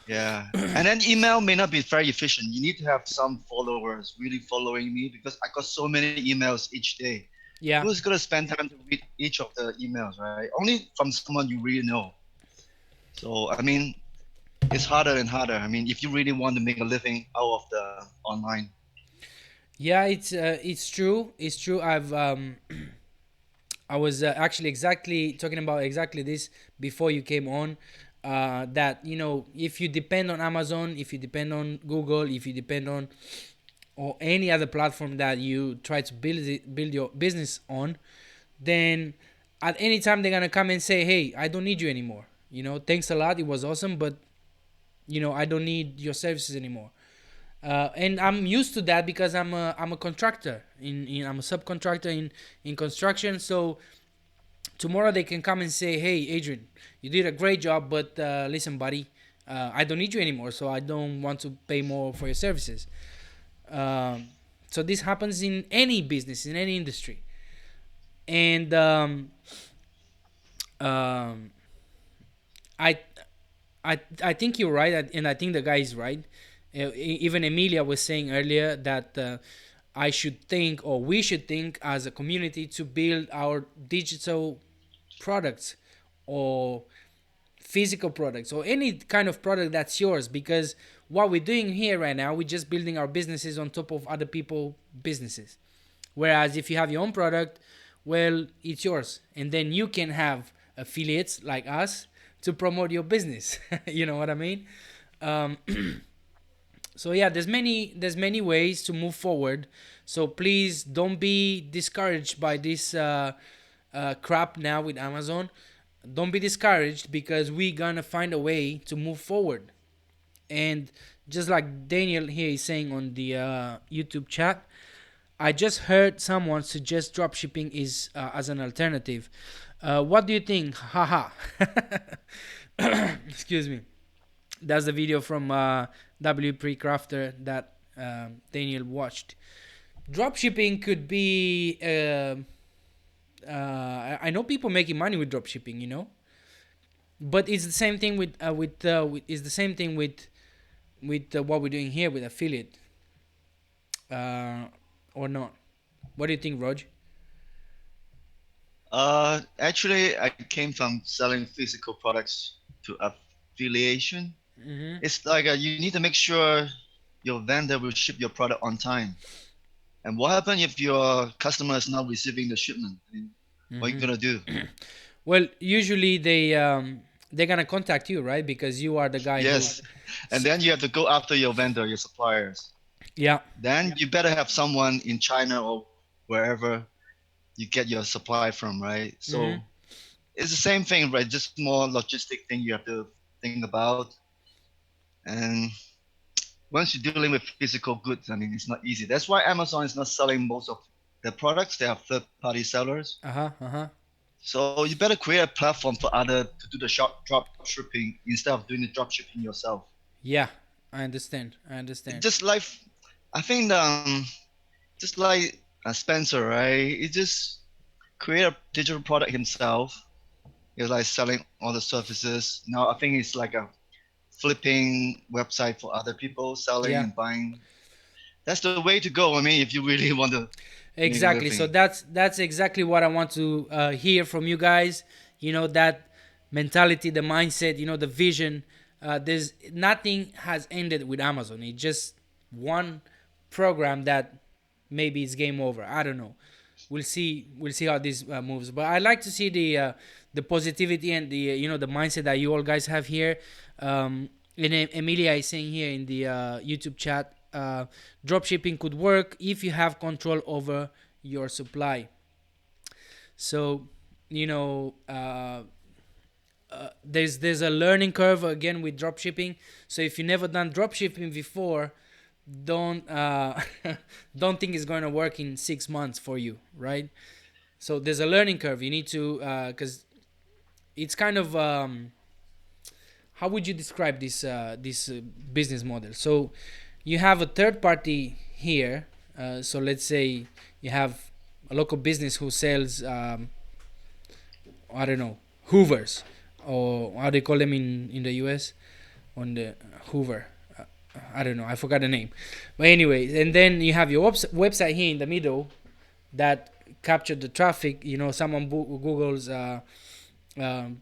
Yeah. And then email may not be very efficient. You need to have some followers really following me because I got so many emails each day. Yeah. Who's gonna spend time to read each of the emails, right? Only from someone you really know. So I mean, it's harder and harder. I mean, if you really want to make a living out of the online. Yeah, it's true. It's true. I was actually exactly talking about exactly this before you came on. That if you depend on Amazon, if you depend on Google, if you depend on or any other platform that you try to build your business on, then at any time they're gonna come and say, "Hey, I don't need you anymore. Thanks a lot. It was awesome, but I don't need your services anymore." And I'm used to that because I'm a contractor I'm a subcontractor in construction. So tomorrow they can come and say, "Hey, Adrian, you did a great job, but listen, buddy, I don't need you anymore, so I don't want to pay more for your services." Um, so this happens in any business, in any industry, and um, I I think you're right, and I think the guy is right. Even Emilia was saying earlier that I should think, or we should think, as a community to build our digital products or physical products or any kind of product that's yours, because what we're doing here right now, we're just building our businesses on top of other people's businesses. Whereas if you have your own product, well, it's yours, and then you can have affiliates like us to promote your business. You know what I mean? um, so yeah, there's many ways to move forward. So please don't be discouraged by this crap now with Amazon. Don't be discouraged, because we're gonna find a way to move forward. And just like Daniel here is saying on the YouTube chat, I just heard someone suggest dropshipping is as an alternative. What do you think? Haha. Excuse me. That's the video from WP Crafter that Daniel watched. Dropshipping could be. I know people making money with dropshipping, but it's the same thing it's the same thing with what we're doing here with affiliate, or not. What do you think, Rog? Actually, I came from selling physical products to affiliation. Mm-hmm. It's like you need to make sure your vendor will ship your product on time. And what happens if your customer is not receiving the shipment? I mean, what are you gonna do? Well, usually they're gonna contact you, right? Because you are the guy who. Yes, and then you have to go after your vendor, your suppliers. Yeah. Then you better have someone in China or wherever you get your supply from, right? So Mm-hmm. it's the same thing, right? Just more logistic thing you have to think about. And once you're dealing with physical goods, I mean, it's not easy. That's why Amazon is not selling most of their products. They have third-party sellers. Uh-huh. Uh-huh. So you better create a platform for other to do the drop shipping instead of doing the drop shipping yourself. Yeah, I understand. Just like, I think just like Spencer, right? He just create a digital product himself. He's like selling all the services. Now I think it's like a flipping website for other people selling Yeah. and buying. That's the way to go. I mean, if you really want to make a Exactly. So living. that's exactly what I want to hear from you guys. That mentality, the mindset, the vision. There's nothing has ended with Amazon. It's just one program that maybe it's game over. I don't know. We'll see. We'll see how this moves. But I like to see the positivity and the mindset that you all guys have here. And Emilia is saying here in the YouTube chat, dropshipping could work if you have control over your supply. So, there's a learning curve again with dropshipping. So if you never done dropshipping before, don't don't think it's going to work in 6 months for you, right? So there's a learning curve. You need to, because it's kind of, how would you describe this business model? So you have a third party here. So let's say you have a local business who sells, I don't know, Hoovers, or how they call them in the US, on the Hoover. I don't know. I forgot the name. But anyway, and then you have your website here in the middle that captured the traffic. Someone Google's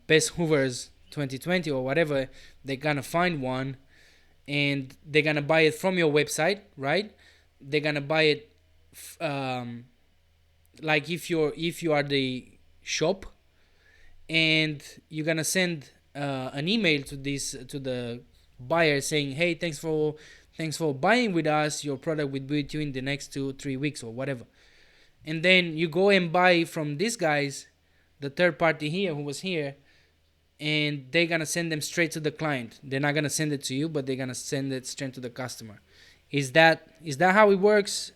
best Hoovers 2020 or whatever. They're gonna find one, and they're gonna buy it from your website, right? They're gonna buy it, like if you are the shop, and you're gonna send an email to the buyer saying, hey, thanks for buying with us. Your product will be with you in the next 2-3 weeks or whatever. And then you go and buy from these guys, the third party here who was here, and they're gonna send them straight to the client. They're not gonna send it to you, but they're gonna send it straight to the customer. Is that how it works,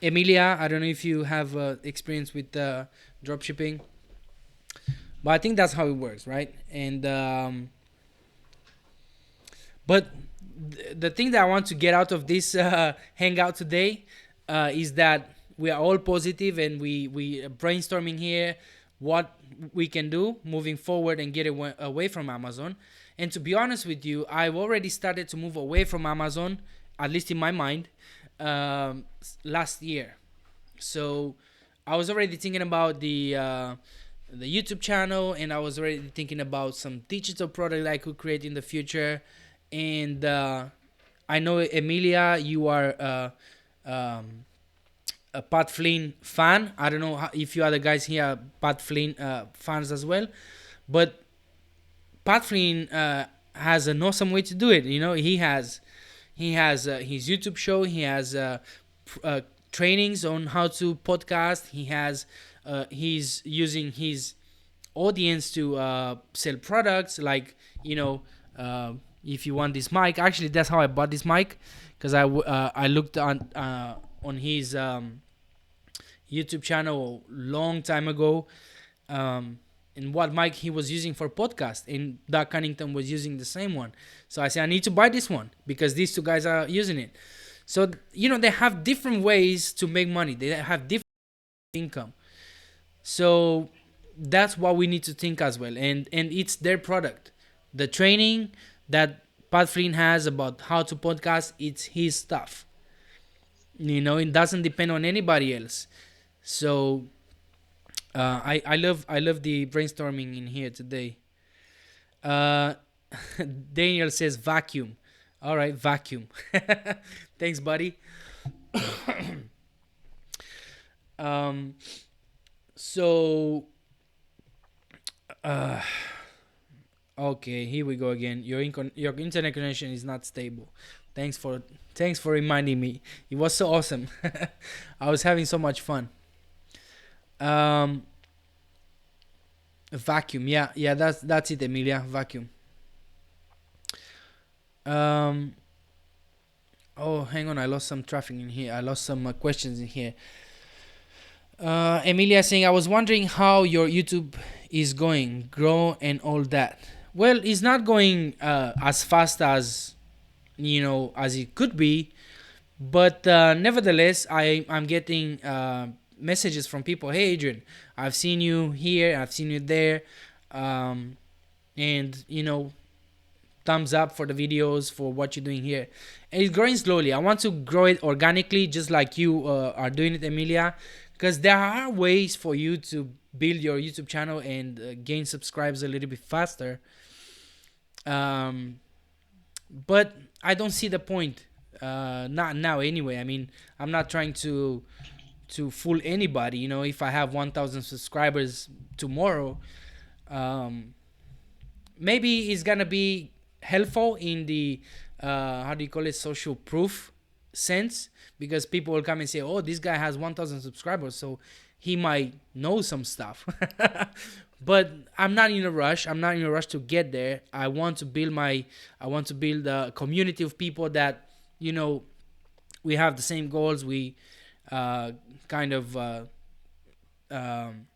Emilia? I don't know if you have experience with dropshipping, but I think that's how it works, right? And but the thing that I want to get out of this hangout today is that we are all positive, and we are brainstorming here what we can do moving forward and get away from Amazon. And to be honest with you, I've already started to move away from Amazon, at least in my mind, last year. So I was already thinking about the YouTube channel, and I was already thinking about some digital product that I could create in the future. And I know, Emilia, you are a Pat Flynn fan. I don't know if you other guys here are Pat Flynn fans as well, but Pat Flynn has an awesome way to do it. He has his YouTube show. He has trainings on how to podcast. He's using his audience to sell products, like, if you want this mic. Actually, that's how I bought this mic, because I looked on his YouTube channel long time ago, and what mic he was using for podcast, and Doug Cunnington was using the same one. So I said, I need to buy this one because these two guys are using it. So they have different ways to make money. They have different income. So that's what we need to think as well. And it's their product. The training that Pat Flynn has about how to podcast, it's his stuff. It doesn't depend on anybody else. So I love the brainstorming in here today. Daniel says vacuum. All right, vacuum. Thanks, buddy. So okay, here we go again. Your internet connection is not stable. Thanks for reminding me. It was so awesome. I was having so much fun. Vacuum. Yeah. That's it, Emilia. Vacuum. Oh, hang on. I lost some traffic in here. I lost some questions in here. Emilia saying, I was wondering how your YouTube is going, grow and all that. Well, it's not going as fast as as it could be, but nevertheless, I'm getting messages from people. Hey, Adrian, I've seen you here, I've seen you there, and thumbs up for the videos, for what you're doing here. And it's growing slowly. I want to grow it organically, just like you are doing it, Emilia, because there are ways for you to build your YouTube channel and gain subscribers a little bit faster. But I don't see the point. Not now anyway. I mean, I'm not trying to fool anybody. If I have 1,000 subscribers tomorrow, maybe it's gonna be helpful in the how do you call it, social proof sense, because people will come and say, oh, this guy has 1,000 subscribers, so he might know some stuff. But I'm not in a rush. I'm not in a rush to get there. I want to build a community of people that you know, we have the same goals. We kind of um,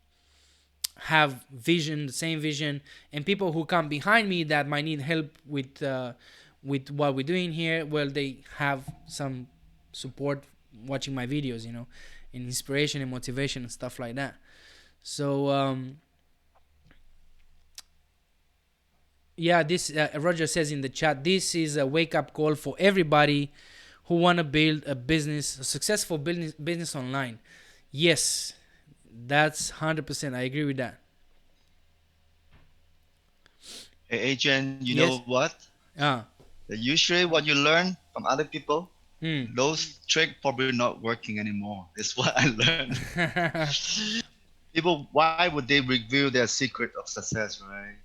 have vision, the same vision, and people who come behind me that might need help with what we're doing here, well, they have some support watching my videos, and inspiration and motivation and stuff like that. So yeah, this Roger says in the chat, this is a wake-up call for everybody who want to build a successful business online. Yes, that's 100%. I agree with that. Hey, Adrian, you Yes. know what? Usually what you learn from other people, those tricks probably not working anymore. It's what I learned. People, why would they reveal their secret of success, right?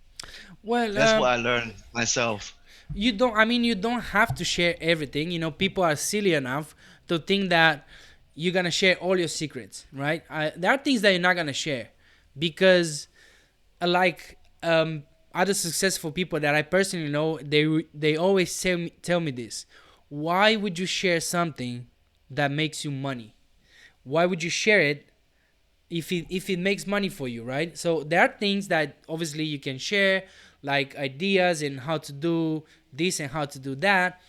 Well, that's what I learned myself. You don't have to share everything. People are silly enough to think that you're gonna share all your secrets, right? There are things that you're not gonna share because, like other successful people that I personally know, they always tell me this: why would you share something that makes you money? Why would you share it if it makes money for you, right? So there are things that obviously you can share, like ideas and how to do this and how to do that,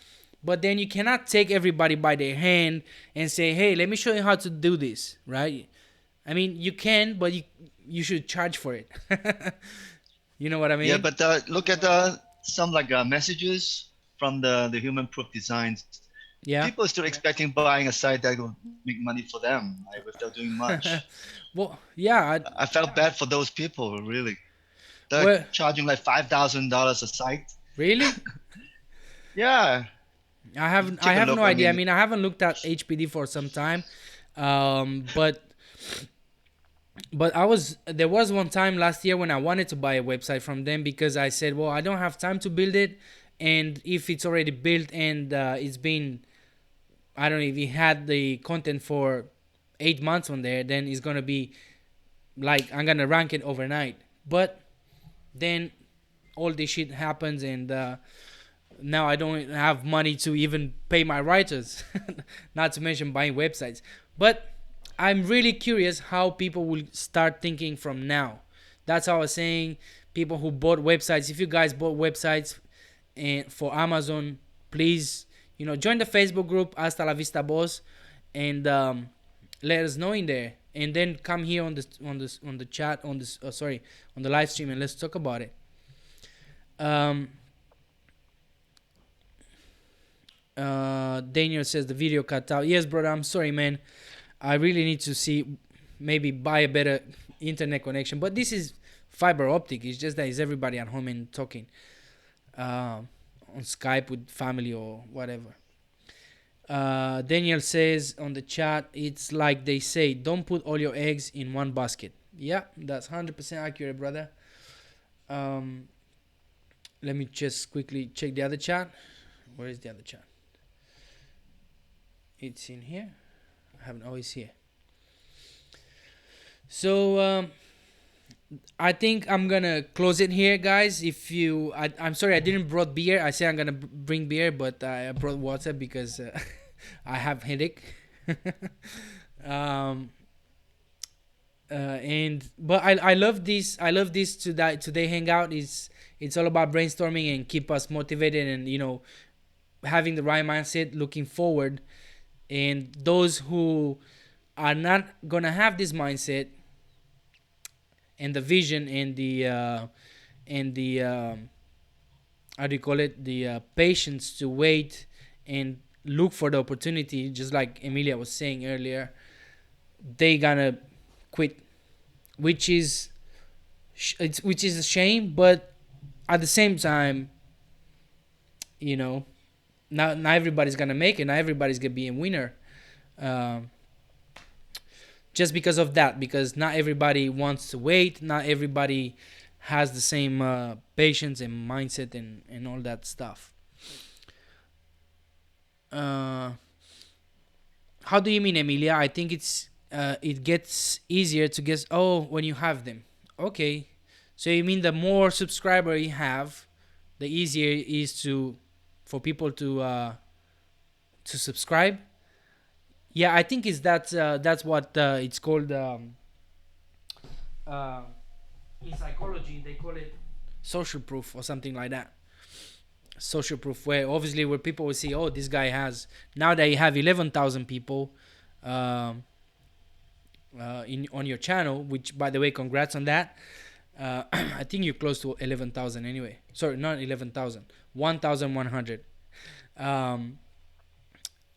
but then you cannot take everybody by their hand and say, hey, let me show you how to do this, right? I mean, you can, but you should charge for it. You know what I mean? Yeah, but look at some messages from the human proof designs. Yeah. People are still expecting buying a site that will make money for them, like, without doing much. Well, yeah. I felt bad for those people, really. They're charging like $5,000 a site. Really? Yeah. I have no idea. I mean, I haven't looked at HPD for some time, but there was one time last year when I wanted to buy a website from them because I said, well, I don't have time to build it, and if it's already built and it's been, I don't know, if it had the content for 8 months on there, then it's gonna be like I'm gonna rank it overnight. But then all this shit happens, and now I don't have money to even pay my writers, not to mention buying websites. But I'm really curious how people will start thinking from now. That's how I was saying, people who bought websites, if you guys bought websites and for Amazon, please, join the Facebook group Hasta La Vista Boss, and let us know in there, and then come here on the chat on the live stream, and let's talk about it. Daniel says the video cut out. Yes, brother, I'm sorry, man. I really need to maybe buy a better internet connection. But this is fiber optic. It's just that it's everybody at home and talking on Skype with family or whatever. Daniel says on the chat, it's like they say, don't put all your eggs in one basket. Yeah, that's 100% accurate, brother. Let me just quickly check the other chat. Where is the other chat? It's in here. I haven't always here. So I think I'm gonna close it here, guys. I'm sorry I didn't brought beer. I said I'm gonna bring beer, but I brought water because I have headache. But I love this. I love this today hangout. It's all about brainstorming and keep us motivated, and having the right mindset, looking forward. And those who are not gonna have this mindset and the vision and the how do you call it, the patience to wait and look for the opportunity, just like Emilia was saying earlier, they gonna quit, which is a shame. But at the same time, not everybody's gonna make it. Not everybody's gonna be a winner. Just because of that, because not everybody wants to wait. Not everybody has the same patience and mindset and all that stuff. How do you mean, Emilia? I think it gets easier to guess. Oh, when you have them. Okay, so you mean the more subscriber you have, the easier it is for people to to subscribe. Yeah, I think that's what it's called. In psychology, they call it social proof or something like that. Social proof, where obviously where people will see, oh, this guy has, now that you have 11,000 people in on your channel, which by the way, congrats on that. I think you're close to 11,000 anyway. Sorry, not 11,000, 1,100.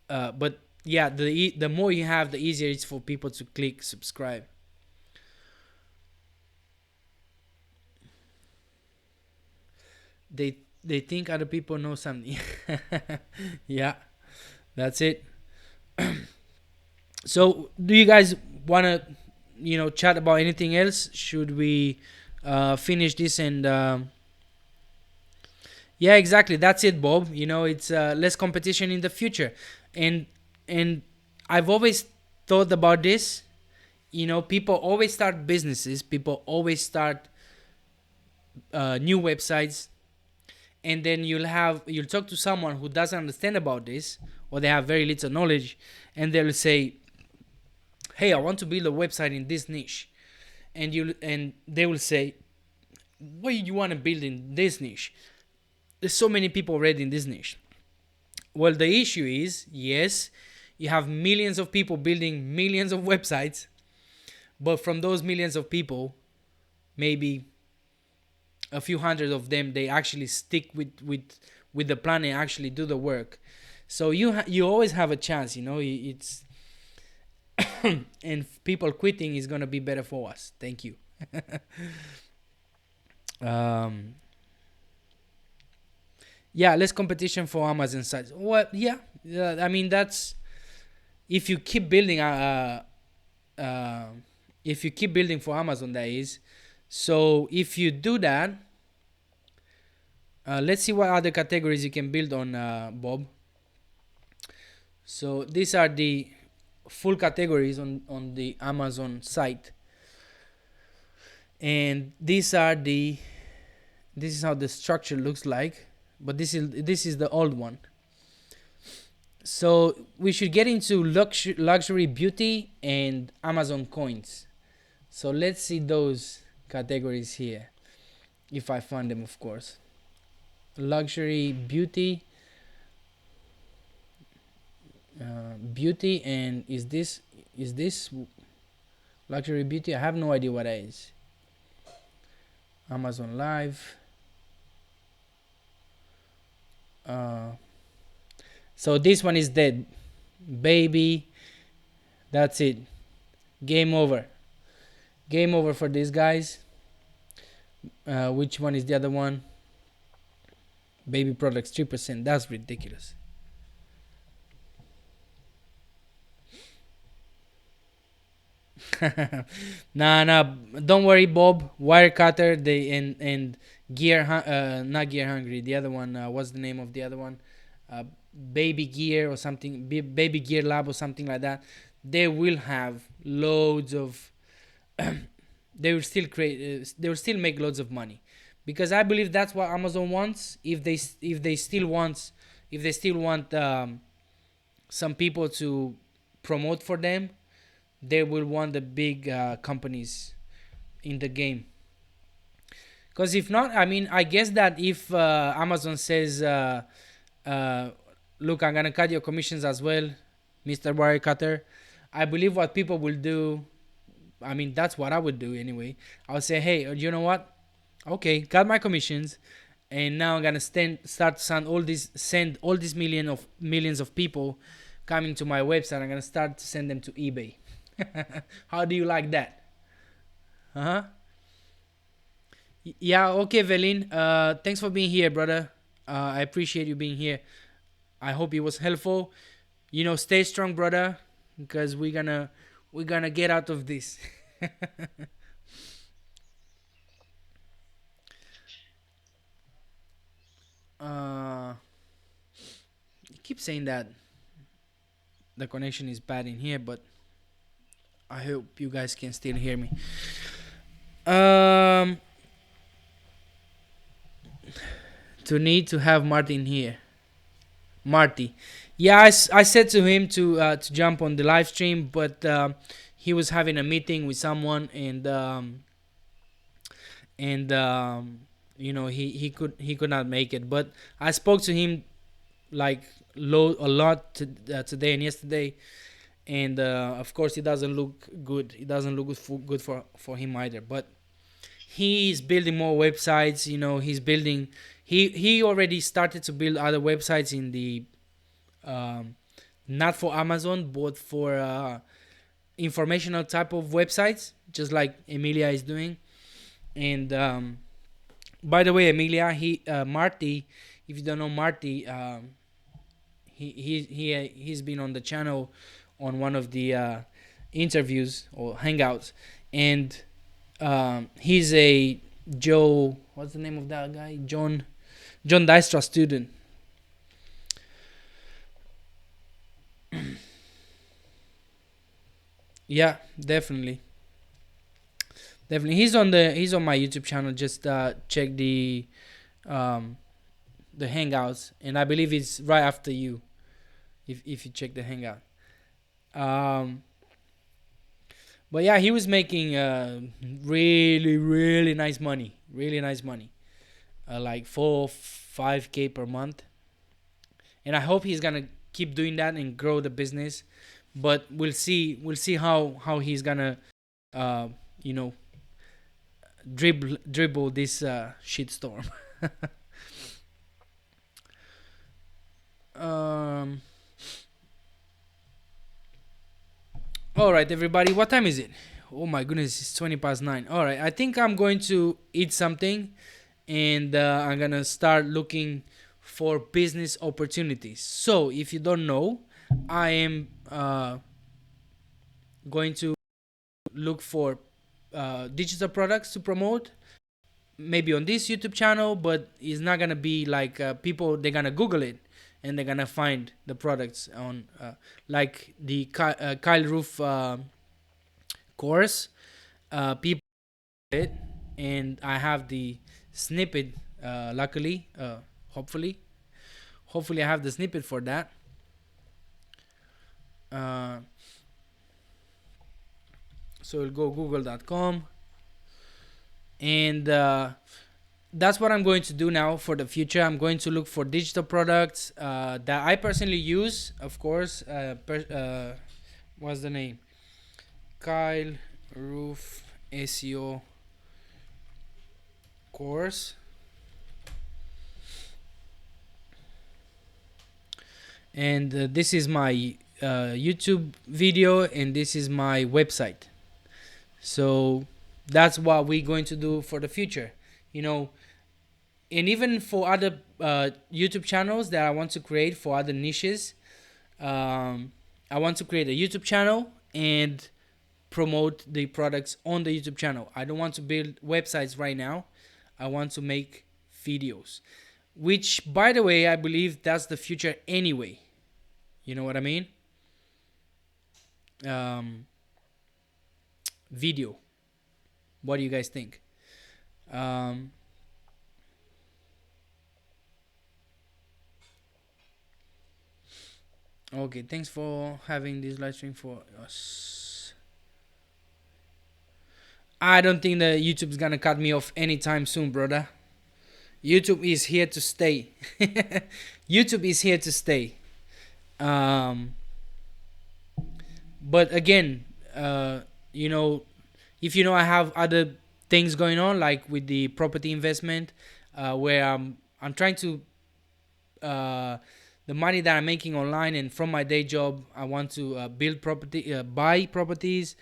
But yeah, the more you have, the easier it's for people to click subscribe. They think other people know something. Yeah, that's it. So do you guys want to chat about anything else? Should we finish this and yeah, exactly, that's it, Bob. It's less competition in the future. And I've always thought about this. People always start businesses, people always start new websites, and then you'll talk to someone who doesn't understand about this, or they have very little knowledge, and they'll say, hey, I want to build a website in this niche. And they will say, why do you want to build in this niche? There's so many people already in this niche. Well, the issue is, yes, you have millions of people building millions of websites, but from those millions of people, maybe a few hundred of them, they actually stick with the plan and actually do the work. So you always have a chance. It's and people quitting is gonna be better for us. Thank you. Yeah, less competition for Amazon sites. Well, yeah, I mean, that's if you keep building for Amazon, that is. So if you do that, let's see what other categories you can build on, Bob. So these are the full categories on the Amazon site, and this is how the structure looks like, but this is the old one. So we should get into luxury, beauty, and Amazon coins. So let's see those categories here, if I find them, of course. Luxury, beauty, and is this luxury, beauty? I have no idea what that is. Amazon Live. So this one is dead, baby. That's it. Game over for these guys. Which one is the other one? Baby products, 3%. That's ridiculous. Nah, don't worry, Bob. Wirecutter, and gear, not Gear Hungry. The other one, what's the name of the other one? Baby Gear or something. Baby Gear Lab or something like that. They will have loads of. They will still make loads of money, because I believe that's what Amazon wants. If they still want some people to promote for them, they will want the big companies in the game. Because if not, I mean, I guess that if Amazon says, look, I'm gonna cut your commissions as well, Mr. Wirecutter, I believe what people will do, I mean, that's what I would do anyway. I'll say, hey, you know what? Okay, cut my commissions, and now I'm gonna start to send all these millions of people coming to my website. I'm gonna start to send them to eBay. How do you like that? Yeah, okay, Velin. Thanks for being here, brother. I appreciate you being here. I hope it was helpful. Stay strong, brother, because we're gonna get out of this. I keep saying that the connection is bad in here, but I hope you guys can still hear me. To need to have Martin here. Marty. Yeah, I said to him to jump on the live stream, but he was having a meeting with someone, and he could not make it. But I spoke to him like a lot today and yesterday, and of course it doesn't look good. It doesn't look good for him either. But he's building more websites. He's building. He already started to build other websites in the not for Amazon, but for informational type of websites, just like Emilia is doing. And by the way, Emilia, Marty, if you don't know Marty, he's been on the channel on one of the interviews or hangouts, and he's a Joe. What's the name of that guy? John Dystra student. Yeah, definitely. He's on my YouTube channel. Just check the hangouts, and I believe it's right after you. If you check the hangout. But yeah, he was making really really nice money. Really nice money. Like 4-5K per month, and I hope he's gonna keep doing that and grow the business. But we'll see how he's gonna uh, you know dribble this shitstorm. um all right, everybody, what time is it? Oh my goodness, it's 20 past 9. All right, I think I'm going to eat something, and I'm gonna start looking for business opportunities. So if you don't know, I am going to look for digital products to promote, maybe on this YouTube channel, but it's not gonna be like people. They're gonna Google it and they're gonna find the products on like the Kyle Roof course. People it, and I have the snippet. Luckily, hopefully I have the snippet for that. So we'll go google.com, and that's what I'm going to do now for the future. I'm going to look for digital products that I personally use, of course. What's the name? Kyle Roof SEO course. And this is my YouTube video, and this is my website. So that's what we're going to do for the future. And even for other YouTube channels that I want to create for other niches, I want to create a YouTube channel and promote the products on the YouTube channel. I don't want to build websites right now. I want to make videos, which, by the way, I believe that's the future anyway. You know what I mean? Video. What do you guys think? Okay, thanks for having this live stream for us. I don't think that YouTube's gonna cut me off anytime soon, brother. YouTube is here to stay. YouTube is here to stay. But again, if I have other things going on, like with the property investment, where I'm trying to the money that I'm making online and from my day job, I want to build property, buy properties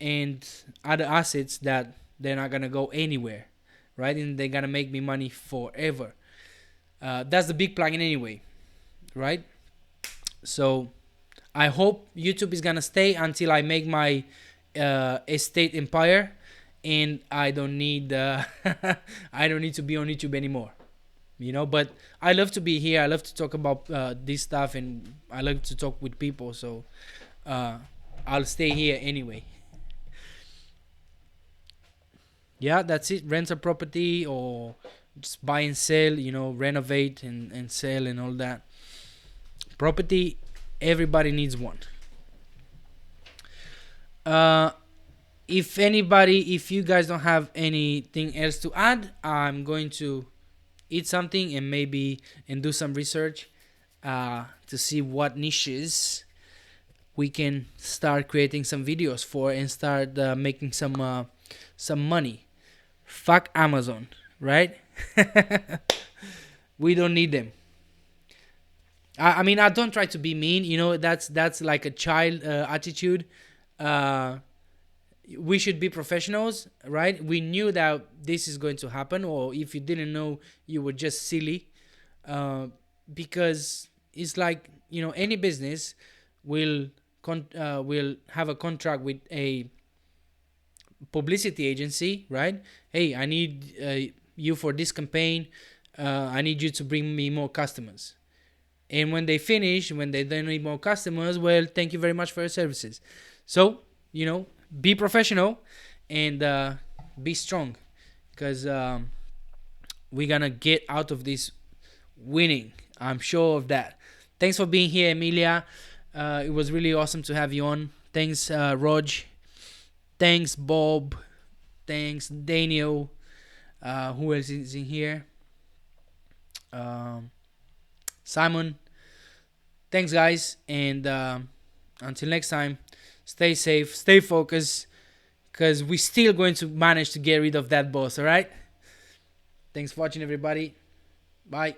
and other assets that they're not gonna go anywhere, right? And they're gonna make me money forever. That's the big plan anyway, right? So I hope YouTube is gonna stay until I make my estate empire, and I don't need I don't need to be on YouTube anymore. But I love to be here. I love to talk about this stuff, and I love to talk with people. So I'll stay here anyway. Yeah, that's it. Rent a property or just buy and sell. Renovate and sell and all that. Property, everybody needs one. If you guys don't have anything else to add, I'm going to eat something and do some research to see what niches we can start creating some videos for and start making some money. Fuck Amazon, right? We don't need them. I mean, I don't try to be mean. That's like a child attitude. We should be professionals, right? We knew that this is going to happen, or if you didn't know, you were just silly. Because it's like, any business will have a contract with a publicity agency, right? Hey, I need you for this campaign. I need you to bring me more customers. And when they finish, when they don't need more customers, well, thank you very much for your services. So, be professional and be strong, because we're gonna get out of this winning. I'm sure of that. Thanks for being here, Emilia. It was really awesome to have you on. Thanks, Rog. Thanks, Bob. Thanks, Daniel. Who else is in here? Simon. Thanks, guys, and until next time, stay safe, stay focused, because we're still going to manage to get rid of that boss. All right? Thanks for watching, everybody. Bye.